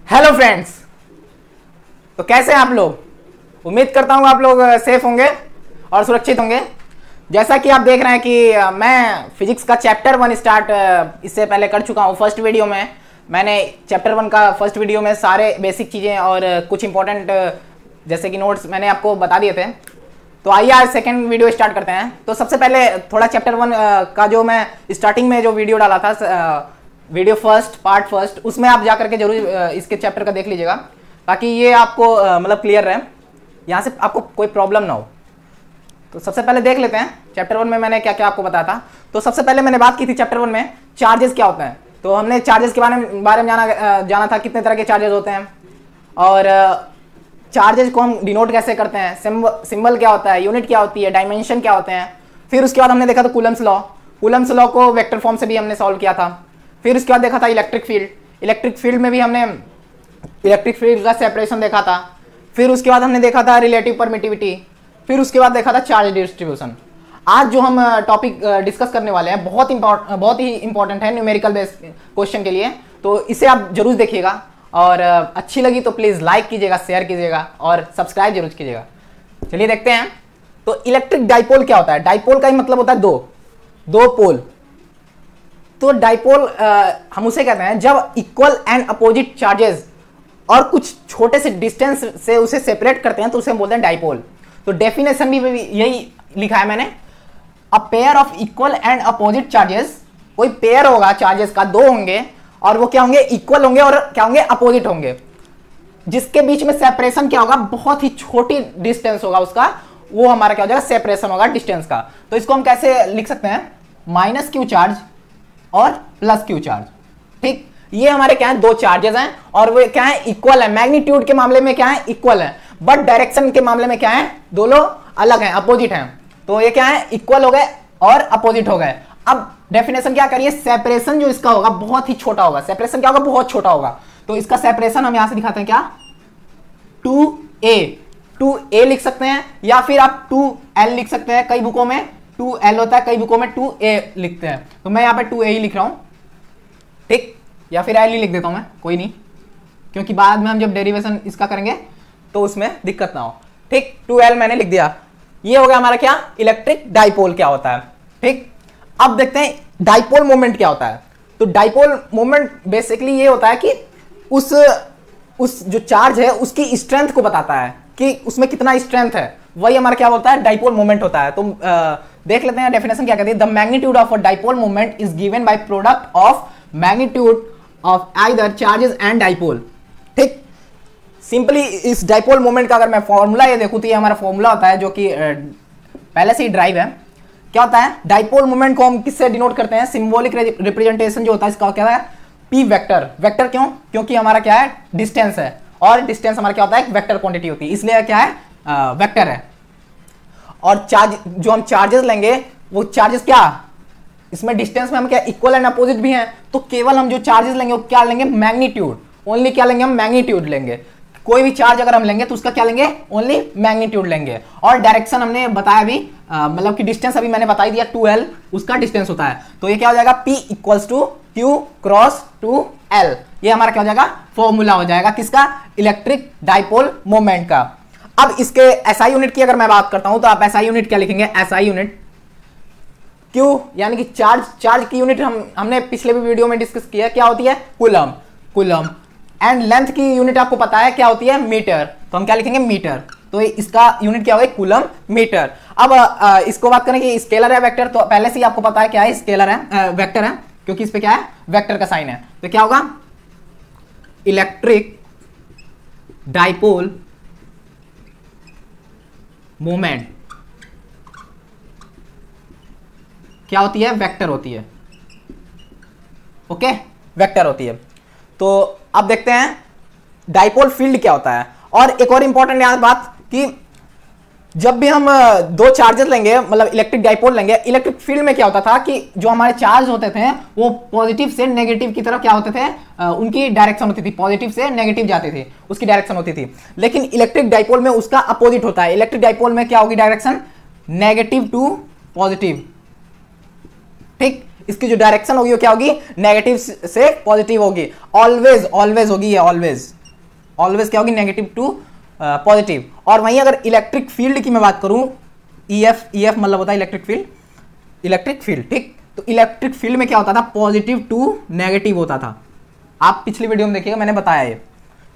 Hello friends, तो कैसे हैं आप लोग। उम्मीद करता हूँ आप लोग सेफ होंगे और सुरक्षित होंगे। जैसा कि आप देख रहे हैं कि मैं फिजिक्स का चैप्टर 1 स्टार्ट इससे पहले कर चुका हूँ। फर्स्ट वीडियो में मैंने चैप्टर 1 का फर्स्ट वीडियो में सारे बेसिक चीज़ें और कुछ इंपॉर्टेंट जैसे कि नोट्स मैंने आपको बता दिए थे। तो आइए आज सेकंड वीडियो स्टार्ट करते हैं। तो सबसे पहले थोड़ा चैप्टर 1 का जो मैं स्टार्टिंग में जो वीडियो डाला था, वीडियो पार्ट फर्स्ट, उसमें आप जा करके जरूर इसके चैप्टर का देख लीजिएगा ताकि ये आपको मतलब क्लियर रहे, यहाँ से आपको कोई प्रॉब्लम ना हो। तो सबसे पहले देख लेते हैं चैप्टर 1 में मैंने क्या क्या आपको बताया था। तो सबसे पहले मैंने बात की थी चैप्टर 1 में चार्जेस क्या होते हैं। तो हमने चार्जेस के बारे में जाना था, कितने तरह के चार्जेस होते हैं और चार्जेस को हम डिनोट कैसे करते हैं, सिंबल क्या होता है, यूनिट क्या होती है, डायमेंशन क्या होते हैं। फिर उसके बाद हमने देखा था कूलम्स लॉ को वेक्टर फॉर्म से भी हमने सॉल्व किया था। फिर उसके बाद देखा था इलेक्ट्रिक फील्ड में भी हमने इलेक्ट्रिक फील्ड का सेपरेशन देखा था। फिर उसके बाद हमने देखा था रिलेटिव परमिटिविटी। फिर उसके बाद देखा था चार्ज डिस्ट्रीब्यूशन। आज जो हम टॉपिक डिस्कस करने वाले हैं बहुत ही इंपॉर्टेंट है न्यूमेरिकल बेस्ड क्वेश्चन के लिए। तो इसे आप जरूर देखिएगा और अच्छी लगी तो प्लीज लाइक कीजिएगा, शेयर कीजिएगा और सब्सक्राइब जरूर कीजिएगा। चलिए देखते हैं। तो इलेक्ट्रिक डाइपोल क्या होता है। डाइपोल का ही मतलब होता है दो पोल। तो डाइपोल हम उसे कहते हैं जब इक्वल एंड अपोजिट चार्जेस और कुछ छोटे से डिस्टेंस से उसे सेपरेट करते हैं तो उसे बोलते हैं डाइपोल। तो डेफिनेशन भी यही लिखा है मैंने, a pair of equal and opposite charges. कोई पेयर होगा चार्जेस का, दो होंगे और वो क्या होंगे, इक्वल होंगे और क्या होंगे, अपोजिट होंगे। जिसके बीच में सेपरेशन क्या होगा, बहुत ही छोटी डिस्टेंस होगा उसका, वो हमारा क्या हो जाएगा, सेपरेशन होगा डिस्टेंस का। तो इसको हम कैसे लिख सकते हैं, माइनस क्यू चार्ज और प्लस क्यू चार्ज। ठीक, ये हमारे क्या है, दो चार्जेस हैं और वो क्या है, इक्वल है। मैग्नीट्यूड के मामले में क्या है, इक्वल है, बट डायरेक्शन के मामले में क्या है, दोनों अलग हैं, अपोजिट हैं। तो ये क्या है, इक्वल हो गए और अपोजिट हो गए। अब डेफिनेशन क्या करिए, सेपरेशन जो इसका होगा बहुत ही छोटा होगा। सेपरेशन क्या होगा, बहुत छोटा होगा। तो इसका सेपरेशन हम यहां से दिखाते हैं क्या, 2a लिख सकते हैं या फिर आप 2l लिख सकते हैं। कई बुकों में 2l होता है, कई बुकों में 2a लिखते हैं। तो मैं यहां पे 2a ही लिख रहा हूं, ठीक, या फिर l ही लिख देता हूं मैं, कोई नहीं, क्योंकि बाद में हम जब डेरिवेशन इसका करेंगे तो उसमें दिक्कत ना हो। ठीक, 2l मैंने लिख दिया। ये हो गया हमारा क्या, इलेक्ट्रिक डाइपोल क्या होता है। ठीक, अब देखते हैं डाइपोल मोमेंट क्या होता है। तो डाइपोल मोमेंट बेसिकली ये होता है कि उस जो चार्ज है उसकी स्ट्रेंथ को बताता है कि उसमें कितना स्ट्रेंथ है, वही हमारा क्या होता है, डाइपोल मोमेंट होता है। तो देख लेते हैं डेफिनेशन क्या कहती है। The magnitude of a dipole moment is given by product of magnitude of either charges and dipole. ठीक, सिंपली इस डाइपोल मोमेंट का अगर मैं फॉर्मूला ये देखूं तो ये हमारा फॉर्मूला होता है जो कि पहले से ही ड्राइव है। क्या होता है, डाइपोल मोमेंट को हम किससे डिनोट करते हैं, सिंबॉलिक रिप्रेजेंटेशन जो होता है इसका क्या है, पी वेक्टर। वेक्टर क्यों, क्योंकि हमारा क्या है, डिस्टेंस है और डिस्टेंस हमारा क्या होता है, एक वेक्टर क्वांटिटी होती है, इसलिए क्या है, वेक्टर है। और चार्ज जो हम चार्जेस लेंगे वो चार्जेस क्या, इसमें डिस्टेंस में हम क्या, इक्वल एंड अपोजिट भी हैं। तो केवल हम जो चार्जेस लेंगे वो क्या लेंगे, मैग्नीट्यूड, ओनली क्या लेंगे हम, मैग्नीट्यूड लेंगे। कोई भी चार्ज अगर हम लेंगे तो उसका क्या लेंगे, ओनली मैग्नीट्यूड लेंगे। और डायरेक्शन हमने बताया भी, मतलब कि डिस्टेंस अभी मैंने बता ही दिया, 2l उसका डिस्टेंस होता है। तो ये क्या हो जाएगा, P equals to Q cross 2l। ये हमारा क्या हो जाएगा, फॉर्मूला हो जाएगा किसका, इलेक्ट्रिक डाइपोल मोमेंट का। अब इसके SI यूनिट की अगर मैं बात करता हूं तो आप SI यूनिट क्या लिखेंगे, SI यूनिट Q यानी कि चार्ज की यूनिट हमने पिछले भी वीडियो में डिस्कस किया, क्या होती है, कूलम। एंड लेंथ की यूनिट आपको पता है क्या होती है, मीटर। तो हम क्या लिखेंगे, मीटर। तो इसका यूनिट क्या होगा, कूलम मीटर। अब इसको बात करें कि स्केलर है वेक्टर, तो पहले से ही आपको पता है क्या है, स्केलर है, वेक्टर है, क्योंकि इस पे क्या है, वेक्टर का साइन है। तो क्या होगा, इलेक्ट्रिक डाइपोल मोमेंट क्या होती है, वेक्टर होती है। ओके, वेक्टर होती है। तो अब देखते हैं डाइपोल फील्ड क्या होता है। और एक और इंपॉर्टेंट याद बात कि जब भी हम दो चार्जेस लेंगे, मतलब इलेक्ट्रिक डाइपोल लेंगे, इलेक्ट्रिक फील्ड में क्या होता था कि जो हमारे चार्ज होते थे वो पॉजिटिव से नेगेटिव की तरफ क्या होते थे, उनकी डायरेक्शन होती थी, पॉजिटिव से नेगेटिव जाती थी, उसकी डायरेक्शन होती थी। लेकिन इलेक्ट्रिक डाइपोल में उसका अपोजिट होता है। इलेक्ट्रिक डाइपोल में क्या होगी डायरेक्शन, नेगेटिव टू पॉजिटिव। ठीक, इसकी जो डायरेक्शन होगी वो क्या होगी, नेगेटिव से पॉजिटिव होगी, ऑलवेज होगी ये, ऑलवेज। ऑलवेज क्या होगी, नेगेटिव टू पॉजिटिव। और वहीं अगर इलेक्ट्रिक फील्ड की मैं बात करूं, ईएफ मतलब होता है इलेक्ट्रिक फील्ड, इलेक्ट्रिक फील्ड, ठीक। तो इलेक्ट्रिक फील्ड में क्या होता था, पॉजिटिव टू नेगेटिव होता था। आप पिछली वीडियो में देखिएगा, मैंने बताया ये,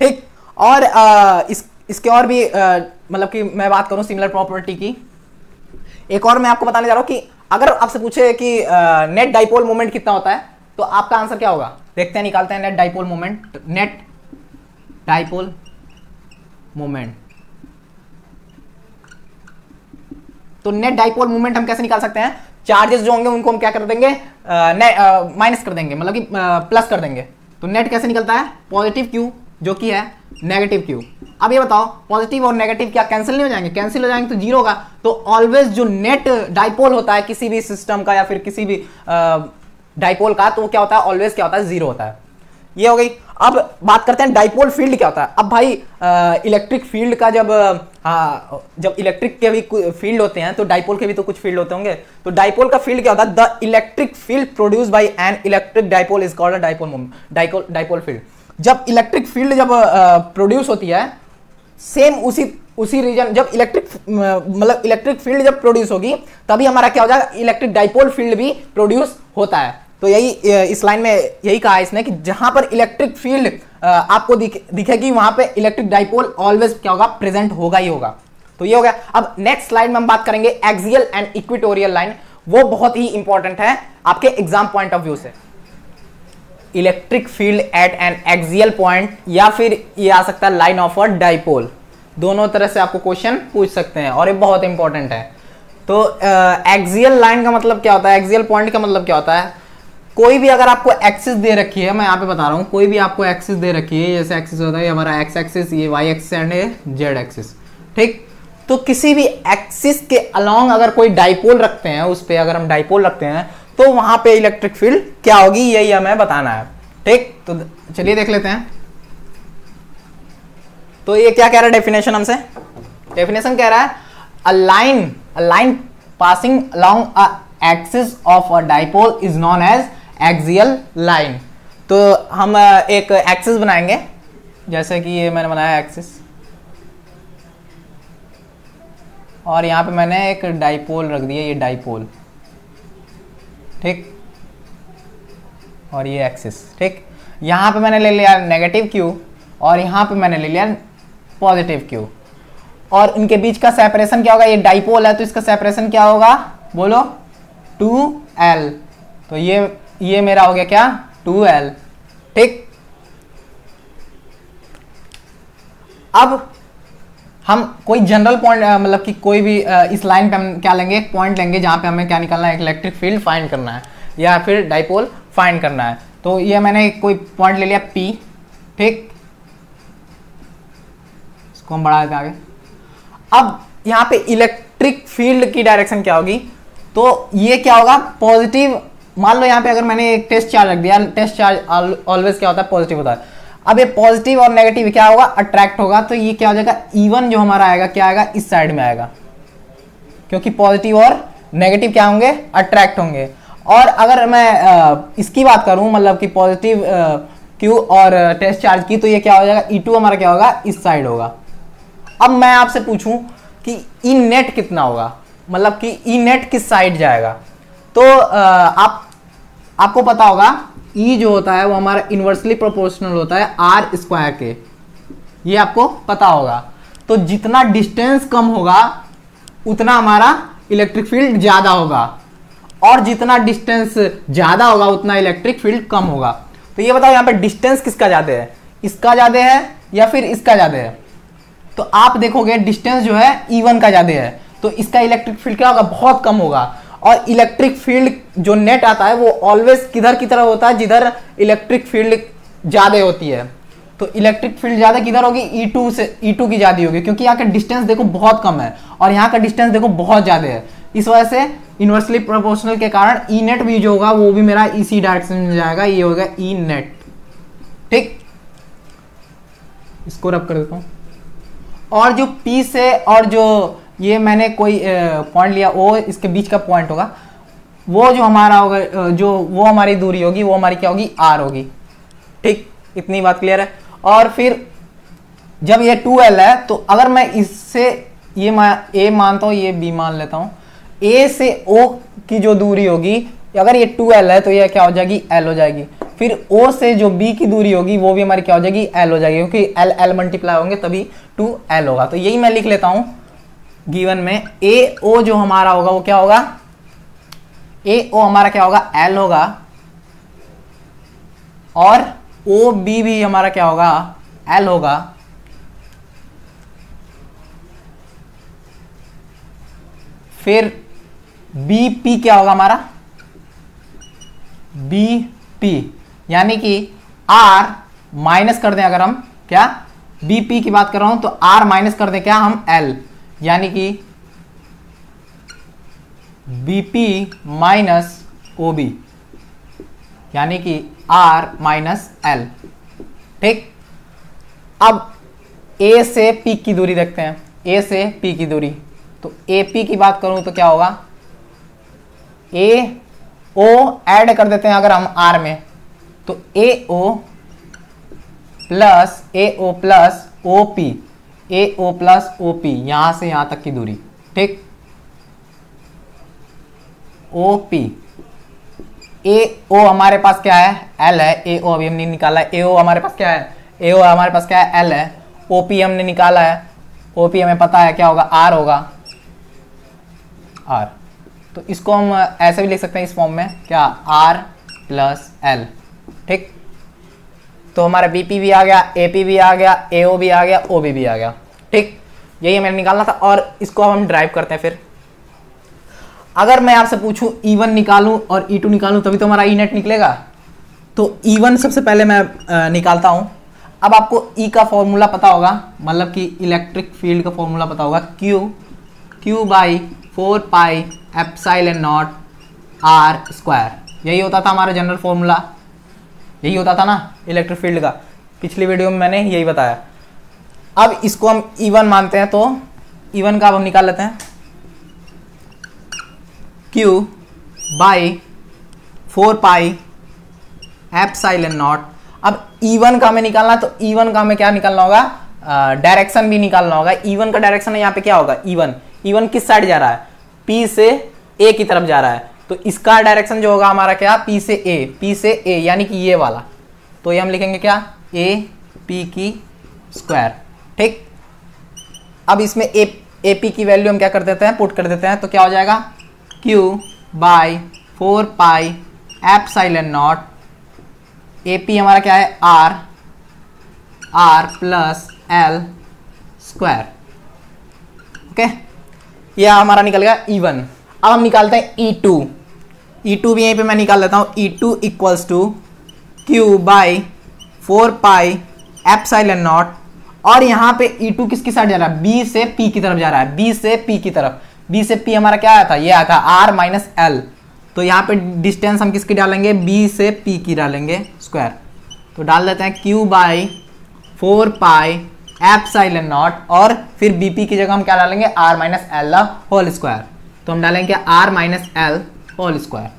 ठीक। और इसके और भी मतलब कि मैं बात करूं सिमिलर प्रॉपर्टी की, एक और मैं आपको बताने जा रहा हूं कि अगर आपसे पूछे कि नेट डाइपोल मोमेंट कितना होता है, तो आपका आंसर क्या होगा, देखते हैं, निकालते हैं net dipole moment. Net dipole moment, तो नेट डाइपोल मोमेंट हम कैसे निकाल सकते हैं, चार्जेस जो होंगे उनको हम क्या कर देंगे, माइनस कर देंगे, मतलब कि प्लस कर देंगे। तो नेट कैसे निकलता है, पॉजिटिव क्यू जो कि है नेगेटिव क्यू। अब ये बताओ, पॉजिटिव और नेगेटिव क्या कैंसिल नहीं हो जाएंगे, कैंसिल हो जाएंगे तो जीरो होगा। तो ऑलवेज जो नेट डाइपोल होता है किसी भी सिस्टम का या फिर किसी भी डाइपोल का, तो वो क्या होता है, ऑलवेज क्या होता है, जीरो होता है। ये हो गई। अब बात करते हैं डाइपोल फील्ड क्या होता है। अब भाई इलेक्ट्रिक फील्ड का जब इलेक्ट्रिक के भी फील्ड होते हैं तो डाइपोल के भी तो कुछ फील्ड होते होंगे। तो डाइपोल का फील्ड क्या होता है, the electric field produce by an electric dipole is called dipole field. जब इलेक्ट्रिक फील्ड जब प्रोड्यूस होती है, सेम उसी रीजन, जब इलेक्ट्रिक फील्ड जब प्रोड्यूस होगी तभी हमारा क्या हो जाएगा, इलेक्ट्रिक डाइपोल फील्ड भी प्रोड्यूस होता है। तो यही इस लाइन में यही कहा है इसने कि जहां पर इलेक्ट्रिक फील्ड आपको दिखेगी वहां पे इलेक्ट्रिक डाइपोल ऑलवेज क्या होगा, प्रेजेंट होगा ही होगा। तो ये हो गया। अब नेक्स्ट स्लाइड में हम बात करेंगे एक्सियल एंड इक्वेटोरियल लाइन। वो बहुत ही इंपॉर्टेंट है आपके एग्जाम पॉइंट ऑफ व्यू से। Electric field at N axial point, या फिर ये आ सकता है लाइन ऑफ अ डाइपोल, दोनों तरह से आपको क्वेश्चन पूछ सकते हैं और ये बहुत इंपॉर्टेंट है। तो एक्सियल लाइन का मतलब क्या होता है, एक्सियल पॉइंट का मतलब क्या होता है, कोई भी अगर आपको एक्सिस दे रखी है, मैं यहाँ पे बता रहा हूँ, कोई भी आपको एक्सिस दे रखी है, जैसे एक्सिस होता है हमारा एक्स एक्सिस, ये वाई एक्सिस एंड ये जेड एक्सिस, ठीक। तो किसी भी एक्सिस के अलोंग अगर कोई डाइपोल रखते हैं, उस पर अगर हम डाइपोल रखते हैं तो वहां पे इलेक्ट्रिक फील्ड क्या होगी, यही हमें बताना है, ठीक। तो चलिए देख लेते हैं। तो ये क्या कह रहा है डेफिनेशन हमसे, डेफिनेशन कह रहा है a line passing along a axis of a dipole is known as axial line. तो हम एक एक्सिस बनाएंगे, जैसे कि ये मैंने बनाया एक्सिस, और यहां पे मैंने एक डाइपोल रख दिया, ये डाइपोल, ठीक, और ये एक्सिस, ठीक। यहां पे मैंने ले लिया नेगेटिव क्यू और यहां पे मैंने ले लिया पॉजिटिव क्यू, और इनके बीच का सेपरेशन क्या होगा, ये डाइपोल है तो इसका सेपरेशन क्या होगा, बोलो 2L। तो ये मेरा हो गया क्या, 2L, ठीक। अब हम कोई जनरल पॉइंट मतलब कि कोई भी इस लाइन पे हम क्या लेंगे, एक पॉइंट लेंगे जहां पे हमें क्या निकालना है, इलेक्ट्रिक फील्ड फाइंड करना है या फिर डाइपोल फाइंड करना है। तो ये मैंने कोई पॉइंट ले लिया P, ठीक, इसको हम बढ़ा देते हैं आगे। अब यहाँ पे इलेक्ट्रिक फील्ड की डायरेक्शन क्या होगी, तो ये क्या होगा, पॉजिटिव। मान लो यहाँ पे अगर मैंने एक टेस्ट चार्ज रख दिया, टेस्ट चार्ज ऑलवेज क्या होता है, पॉजिटिव होता है। अब ये पॉजिटिव और नेगेटिव क्या होगा, अट्रैक्ट होगा, तो ये क्या हो जाएगा, इवन जो हमारा आएगा क्या आएगा, इस साइड में आएगा, क्योंकि पॉजिटिव और नेगेटिव क्या होंगे, अट्रैक्ट होंगे। और अगर मैं इसकी बात करूं, मतलब कि पॉजिटिव क्यू और टेस्ट चार्ज की, तो ये क्या हो जाएगा, E2 हमारा क्या होगा, इस साइड होगा। अब मैं आपसे पूछूं कि ई नेट कितना होगा, मतलब कि ई नेट किस साइड जाएगा, तो आपको पता होगा ई जो होता है वो हमारा इनवर्सली प्रोपोर्शनल होता है R स्क्वायर के, ये आपको पता होगा। तो जितना डिस्टेंस कम होगा उतना हमारा इलेक्ट्रिक फील्ड ज्यादा होगा, और जितना डिस्टेंस ज्यादा होगा उतना इलेक्ट्रिक फील्ड कम होगा। तो ये बताओ यहाँ पे डिस्टेंस किसका ज्यादा है, इसका ज्यादा है या फिर इसका ज्यादा है। तो आप देखोगे डिस्टेंस जो है E1 का ज्यादा है, तो इसका इलेक्ट्रिक फील्ड क्या होगा, बहुत कम होगा। और इलेक्ट्रिक फील्ड जो नेट आता है वो ऑलवेज किधर की तरफ होता है, जिधर इलेक्ट्रिक फील्ड ज्यादा होती है। तो इलेक्ट्रिक फील्ड ज्यादा किधर होगी, E2 से, E2 की ज्यादा होगी, क्योंकि यहाँ का डिस्टेंस देखो बहुत कम है और यहाँ का डिस्टेंस देखो बहुत ज्यादा है। इस वजह से इनवर्सली प्रोपोर्शनल के कारण ई नेट भी जो होगा वो भी मेरा इसी डायरेक्शन में जाएगा, ये होगा ई नेट, ठीक। इसको रब कर देता हूं। और जो P से और जो ये मैंने कोई पॉइंट लिया, वो इसके बीच का पॉइंट होगा, वो जो हमारा होगा, जो वो हमारी दूरी होगी वो हमारी क्या होगी, R होगी, ठीक। इतनी बात क्लियर है। और फिर जब ये 2l है तो अगर मैं इससे ये a मानता हूं, ये b मान लेता हूं, a से o की जो दूरी होगी, अगर ये 2l है तो ये क्या हो जाएगी, l हो जाएगी। फिर o से जो b की दूरी होगी वो भी हमारी क्या हो जाएगी, l हो जाएगी, क्योंकि l l मल्टीप्लाई होंगे तभी 2l होगा। तो यही मैं लिख लेता हूं गिवन में, a o जो हमारा होगा वो क्या होगा, a o हमारा क्या होगा, l होगा, और o b भी हमारा क्या होगा, l होगा। फिर बी पी क्या होगा हमारा, बी पी, यानी कि आर माइनस कर दें, अगर हम क्या बी पी की बात कर रहा हूं तो आर माइनस कर दें क्या हम एल, यानी कि B P minus O B, यानी कि आर माइनस एल। ठीक, अब ए से पी की दूरी देखते हैं, ए से पी की दूरी, तो ए पी की बात करूं तो क्या होगा, ए ओ ऐड कर देते हैं अगर हम आर में, तो ए ओ प्लस ओ पी, ए ओ प्लस ओ पी, यहां से यहां तक की दूरी। ठीक, ओ पी, ए ओ हमारे पास क्या है, एल है, ए ओ अभी हमने निकाला है, ए ओ हमारे पास क्या है, ए ओ हमारे पास क्या है, एल है, ओ पी हमने निकाला है, ओ पी हमें पता है क्या होगा, आर होगा, आर। तो इसको हम ऐसे भी लिख सकते हैं इस फॉर्म में, क्या, आर प्लस एल। ठीक, तो हमारा बीपी भी आ गया, एपी भी आ गया, एओ भी आ गया, ओबी भी आ गया। ठीक, यही हमें निकालना था, और इसको हम ड्राइव करते हैं। फिर अगर मैं आपसे पूछूं E1 निकालूं और E2 निकालूं तभी तो हमारा E नेट निकलेगा, तो E1 सबसे पहले मैं निकालता हूं। अब आपको E का फॉर्मूला पता होगा, मतलब कि इलेक्ट्रिक फील्ड का फॉर्मूला पता होगा, Q by 4 pi epsilon naught R square, यही होता था हमारा जनरल फॉर्मूला, यही होता था ना इलेक्ट्रिक फील्ड का। पिछली वीडियो में मैंने यही बताया। अब इसको हम E1 मानते हैं, तो E1 का अब हम निकाल लेते हैं, Q by 4 pi epsilon not. अब E1 का हमें निकालना, तो E1 का हमें क्या निकालना होगा, डायरेक्शन भी निकालना होगा। E1 का डायरेक्शन यहाँ पे क्या होगा, E1 किस साइड जा रहा है, P से A की तरफ जा रहा है, तो इसका डायरेक्शन जो होगा हमारा क्या, P से A, यानी कि ये वाला, तो ये हम लिखेंगे क्या, A P की स्क्वायर। ठीक, अब इसमें ए पी की वैल्यू हम क्या कर देते हैं, पुट कर देते हैं, तो क्या हो जाएगा, Q by 4 pi epsilon naught, A P हमारा क्या है, R plus L square. Okay, यह हमारा निकल गया E1। अब हम निकालते हैं E2 भी यहीं पे मैं निकाल लेता हूं, E2 equals to Q by 4 pi epsilon naught, और यहाँ पे E2 किसकी साइड जा रहा है, B से P की तरफ जा रहा है, B से P की तरफ। B से P हमारा क्या आया था, ये आया था R माइनस L, तो यहाँ पे डिस्टेंस हम किसकी डालेंगे, B से P की डालेंगे स्क्वायर, तो डाल देते हैं Q by 4 pi epsilon naught, और फिर BP की जगह हम क्या डालेंगे, R minus L whole square, तो हम डालेंगे R minus L whole square.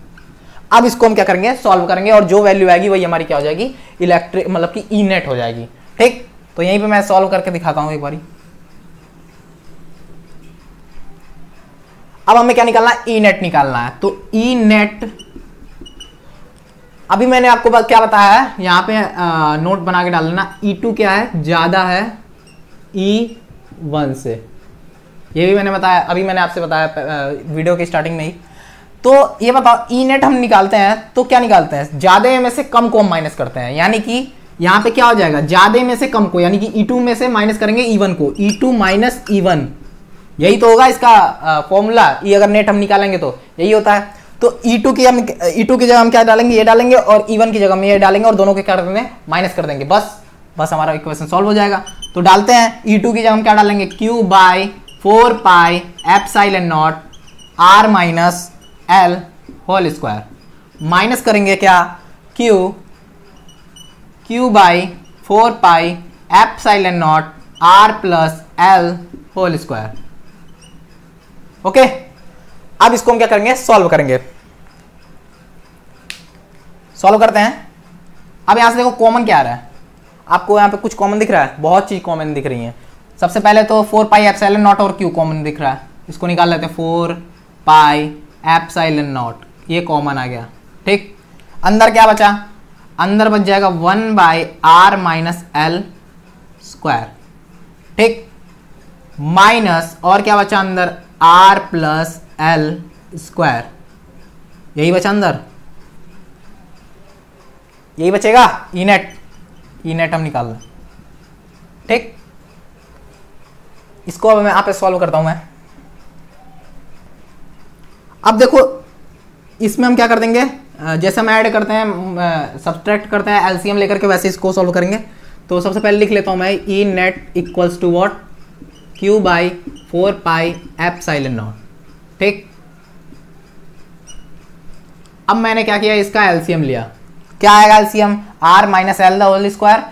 अब इसको हम क्या करेंगे, सॉल्व करेंगे, और जो वैल्यू आएगी वही हमारी क्या हो जाएगी, इलेक्ट्रिक मतलब कि E नेट हो जाएगी। ठीक, तो यहीं पे मैं सॉल्व करके दिखाता हूं एक बारी। अब हमें क्या निकालना है, E नेट निकालना है, तो E नेट अभी मैंने आपको क्या बताया है, यहाँ पे नोट बना के डाल देना, E2 क्या है, ज्यादा है E1 से, ये भी मैंने बताया, अभी मैंने आपसे बताया वीडियो की स्टार्टिंग में ही। तो ये बताओ E नेट हम निकालते हैं तो क्या निकालते हैं, ज्यादा में से कम को हम माइनस करते हैं, यानी कि यहाँ पे क्या हो जाएगा, ज्यादा में से कम को, यानी कि E2 में से माइनस करेंगे E1 को, E2 माइनस E1, यही तो होगा इसका फॉर्मूला। ये अगर नेट हम निकालेंगे तो यही होता है। तो E2 की जगह हम क्या डालेंगे, ये डालेंगे, और E1 की जगह हम ये डालेंगे, और दोनों के क्या कर देंगे, माइनस कर देंगे, बस हमारा इक्वेशन सॉल्व हो जाएगा। तो डालते हैं E2 की जगह हम क्या डालेंगे, Q by 4 pi epsilon naught R minus L whole square, minus करेंगे क्या, Q by 4 pi epsilon naught R plus L whole square. Okay, अब इसको हम क्या करेंगे, सॉल्व करेंगे, सॉल्व करते हैं। अब यहां से देखो कॉमन क्या आ रहा है, आपको यहाँ पे कुछ कॉमन दिख रहा है? बहुत चीज कॉमन दिख रही है। सबसे पहले तो 4 पाई एप्सिलॉन नॉट और क्यू कॉमन दिख रहा है, इसको निकाल लेते हैं। 4 पाई एप्सिलॉन नॉट, ये कॉमन आ गया। ठीक, अंदर क्या बचा? अंदर बच जाएगा 1 by R minus L square. ठीक, माइनस और क्या बचा अंदर? आर प्लस एल स्क्वायर, यही बचा अंदर, यही बचेगा। ई नेट हम निकाल लें। ठीक, इसको अब मैं यहाँ पे सॉल्व करता हूं मैं। अब देखो इसमें हम क्या कर देंगे, जैसे हम ऐड करते हैं सब्ट्रैक्ट करते हैं एलसीएम लेकर के, वैसे इसको सॉल्व करेंगे। तो सबसे पहले लिख लेता हूं मैं E net equals to what? Q by 4 pi epsilon naught. ठीक, अब मैंने क्या किया, इसका एलसीएम लिया। क्या आएगा LCM? R minus L the whole square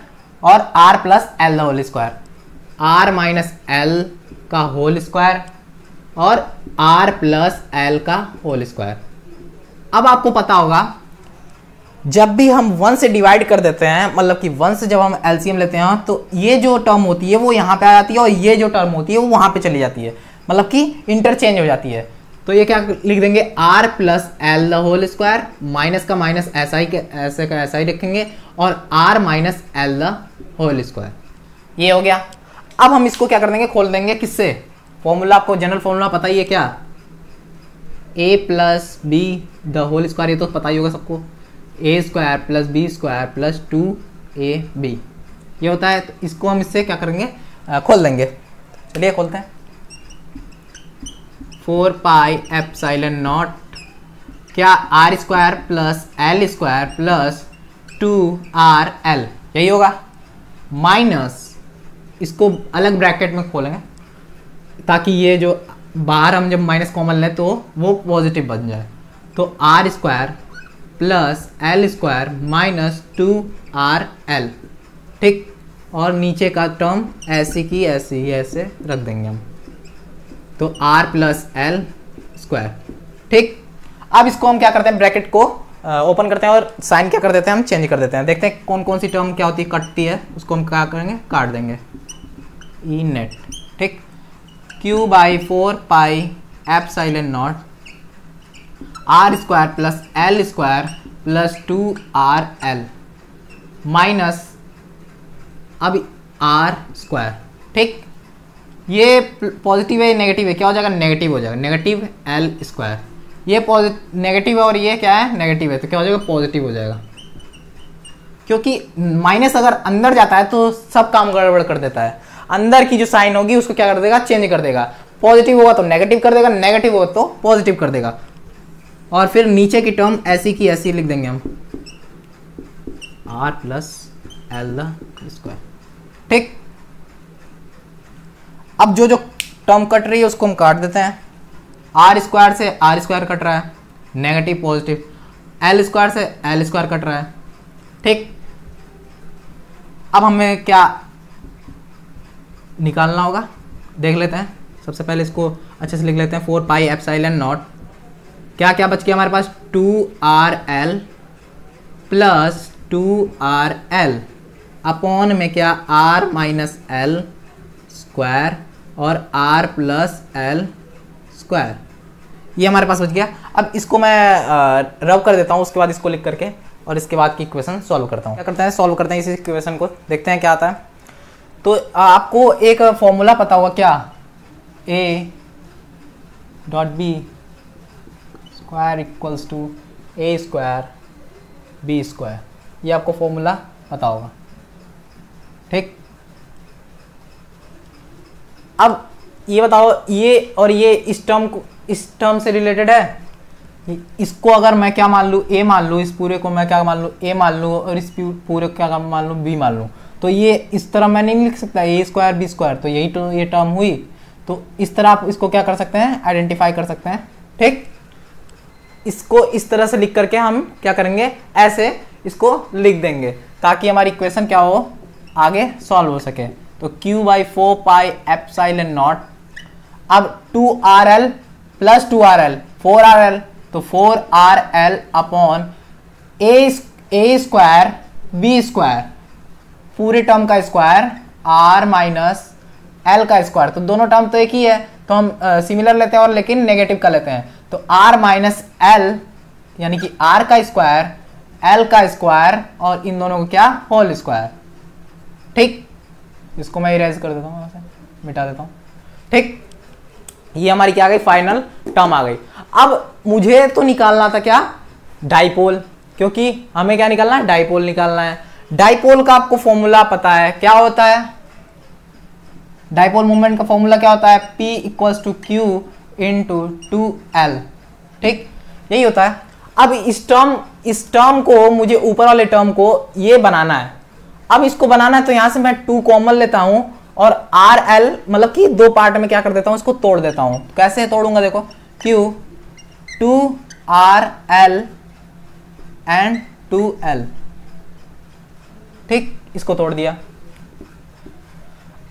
और R plus L the whole square. R minus L का होल स्क्वायर और आर प्लस एल का होल स्क्वायर। अब आपको पता होगा जब भी हम 1 से डिवाइड कर देते हैं, मतलब कि 1 से जब हम एलसीएम लेते हैं तो ये जो टर्म होती है वो यहाँ पे आ जाती है और ये जो टर्म होती है वो वहां पे चली जाती है, मतलब कि इंटरचेंज हो जाती है। तो ये क्या लिख देंगे? R plus L the whole square, minus का माइनस ऐसा ही ऐसे का ऐसा ही रखेंगे और R minus L the whole square, ये हो गया। अब हम इसको क्या कर देंगे? खोल देंगे किससे? फॉर्मूला, आपको जनरल फॉर्मूला पता ही है क्या? A plus B the whole square, ये तो पता ही होगा सबको। A square plus B square plus 2ab ये होता है। तो इसको हम इससे क्या करेंगे? खोल देंगे। चलिए खोलते हैं। 4 पाई एप्सिलॉन नॉट क्या? R square plus L square plus 2rl, यही होगा। माइनस, इसको अलग ब्रैकेट में खोलेंगे ताकि ये जो बाहर हम जब माइनस कॉमन लें तो वो पॉजिटिव बन जाए। तो R square plus L square minus 2rl। ठीक, और नीचे का टर्म ऐसी की ऐसी ही ऐसे रख देंगे हम, तो r प्लस एल स्क्वायर। ठीक, अब इसको हम क्या करते हैं? ब्रैकेट को ओपन करते हैं और साइन क्या कर देते हैं? हम चेंज कर देते हैं। देखते हैं कौन कौन सी टर्म क्या होती है, कटती है, उसको हम क्या करेंगे? काट देंगे। E net. ठीक, Q by 4 pi epsilon naught R square plus L square plus 2rl minus अब आर स्क्वायर। ठीक, ये पॉजिटिव है नेगेटिव है, क्या हो जाएगा? नेगेटिव हो जाएगा, नेगेटिव एल स्क्वायर। ये नेगेटिव है और ये क्या है? नेगेटिव है, तो क्या हो जाएगा? पॉजिटिव हो जाएगा। क्योंकि माइनस अगर अंदर जाता है तो सब काम गड़बड़ कर देता है। अंदर की जो साइन होगी उसको क्या कर देगा? चेंज कर देगा। पॉजिटिव होगा तो नेगेटिव कर देगा, नेगेटिव होगा तो पॉजिटिव कर देगा। और फिर नीचे की टर्म ऐसी की ऐसी लिख देंगे हम, R plus L the square. ठीक, अब जो जो टर्म कट रही है उसको हम काट देते हैं। आर स्क्वायर से आर स्क्वायर कट रहा है, नेगेटिव पॉजिटिव। एल स्क्वायर से एल स्क्वायर कट रहा है। ठीक, अब हमें क्या निकालना होगा देख लेते हैं। सबसे पहले इसको अच्छे से लिख लेते हैं। 4 पाई एप्सिलॉन नॉट क्या क्या बच गया हमारे पास? 2rl प्लस 2rl अपॉन में क्या? r माइनस एल स्क्वायर और r प्लस एल स्क्वायर, ये हमारे पास बच गया। अब इसको मैं रब कर देता हूँ, उसके बाद इसको लिख करके और इसके बाद की इक्वेशन सॉल्व करता हूँ। क्या करते हैं? सॉल्व करते हैं इस इक्वेशन को, देखते हैं क्या आता है। तो आपको एक फॉर्मूला पता होगा क्या? a dot B square equals to A square B square, ये आपको फॉर्मूला पता होगा। ठीक, अब ये बताओ, ये और ये इस टर्म से रिलेटेड है। इसको अगर मैं क्या मान लूँ? ए मान लूँ, इस पूरे को मैं क्या मान लूँ? ए मान लूँ, और इस पूरे को क्या मान लूँ? बी मान लूँ। तो ये इस तरह मैं नहीं लिख सकता ए स्क्वायर बी स्क्वायर, तो यही तो ये टर्म हुई। तो इस तरह आप इसको क्या कर सकते हैं? आइडेंटिफाई कर सकते हैं। ठीक, इसको इस तरह से लिख करके हम क्या करेंगे? ऐसे इसको लिख देंगे ताकि हमारी इक्वेशन क्या हो? आगे सॉल्व हो सके। तो q by 4 pi epsilon not, अब 2rl प्लस 2rl 4rl, तो 4rl अपॉन ए स्क्वायर बी स्क्वायर पूरे टर्म का स्क्वायर r माइनस एल का स्क्वायर, तो दोनों टर्म तो एक ही है तो हम सिमिलर लेते हैं और लेकिन नेगेटिव का लेते हैं, तो r माइनस एल यानी कि r का स्क्वायर l का स्क्वायर और इन दोनों को क्या होल स्क्वायर। ठीक, इसको मैं इरेज कर देता हूँ, मिटा देता हूँ। ठीक, ये हमारी क्या आ गई, फाइनल टर्म आ गई। अब मुझे तो निकालना था क्या, डाइपोल, क्योंकि हमें क्या निकालना है, डाइपोल निकालना है। डाइपोल का आपको फॉर्मूला पता है, क्या होता है डाइपोल मोमेंट का फॉर्मूला, क्या होता है, P equals to Q into 2L। ठीक, यही होता है। अब इस टर्म को मुझे ऊपर वाले टर्म को ये बनाना है। अब इसको बनाना है तो यहां से मैं 2 कॉमन लेता हूं और RL मतलब कि दो पार्ट में क्या कर देता हूं, इसको तोड़ देता हूं। कैसे तोड़ूंगा, देखो Q 2RL एंड 2L। ठीक, इसको तोड़ दिया।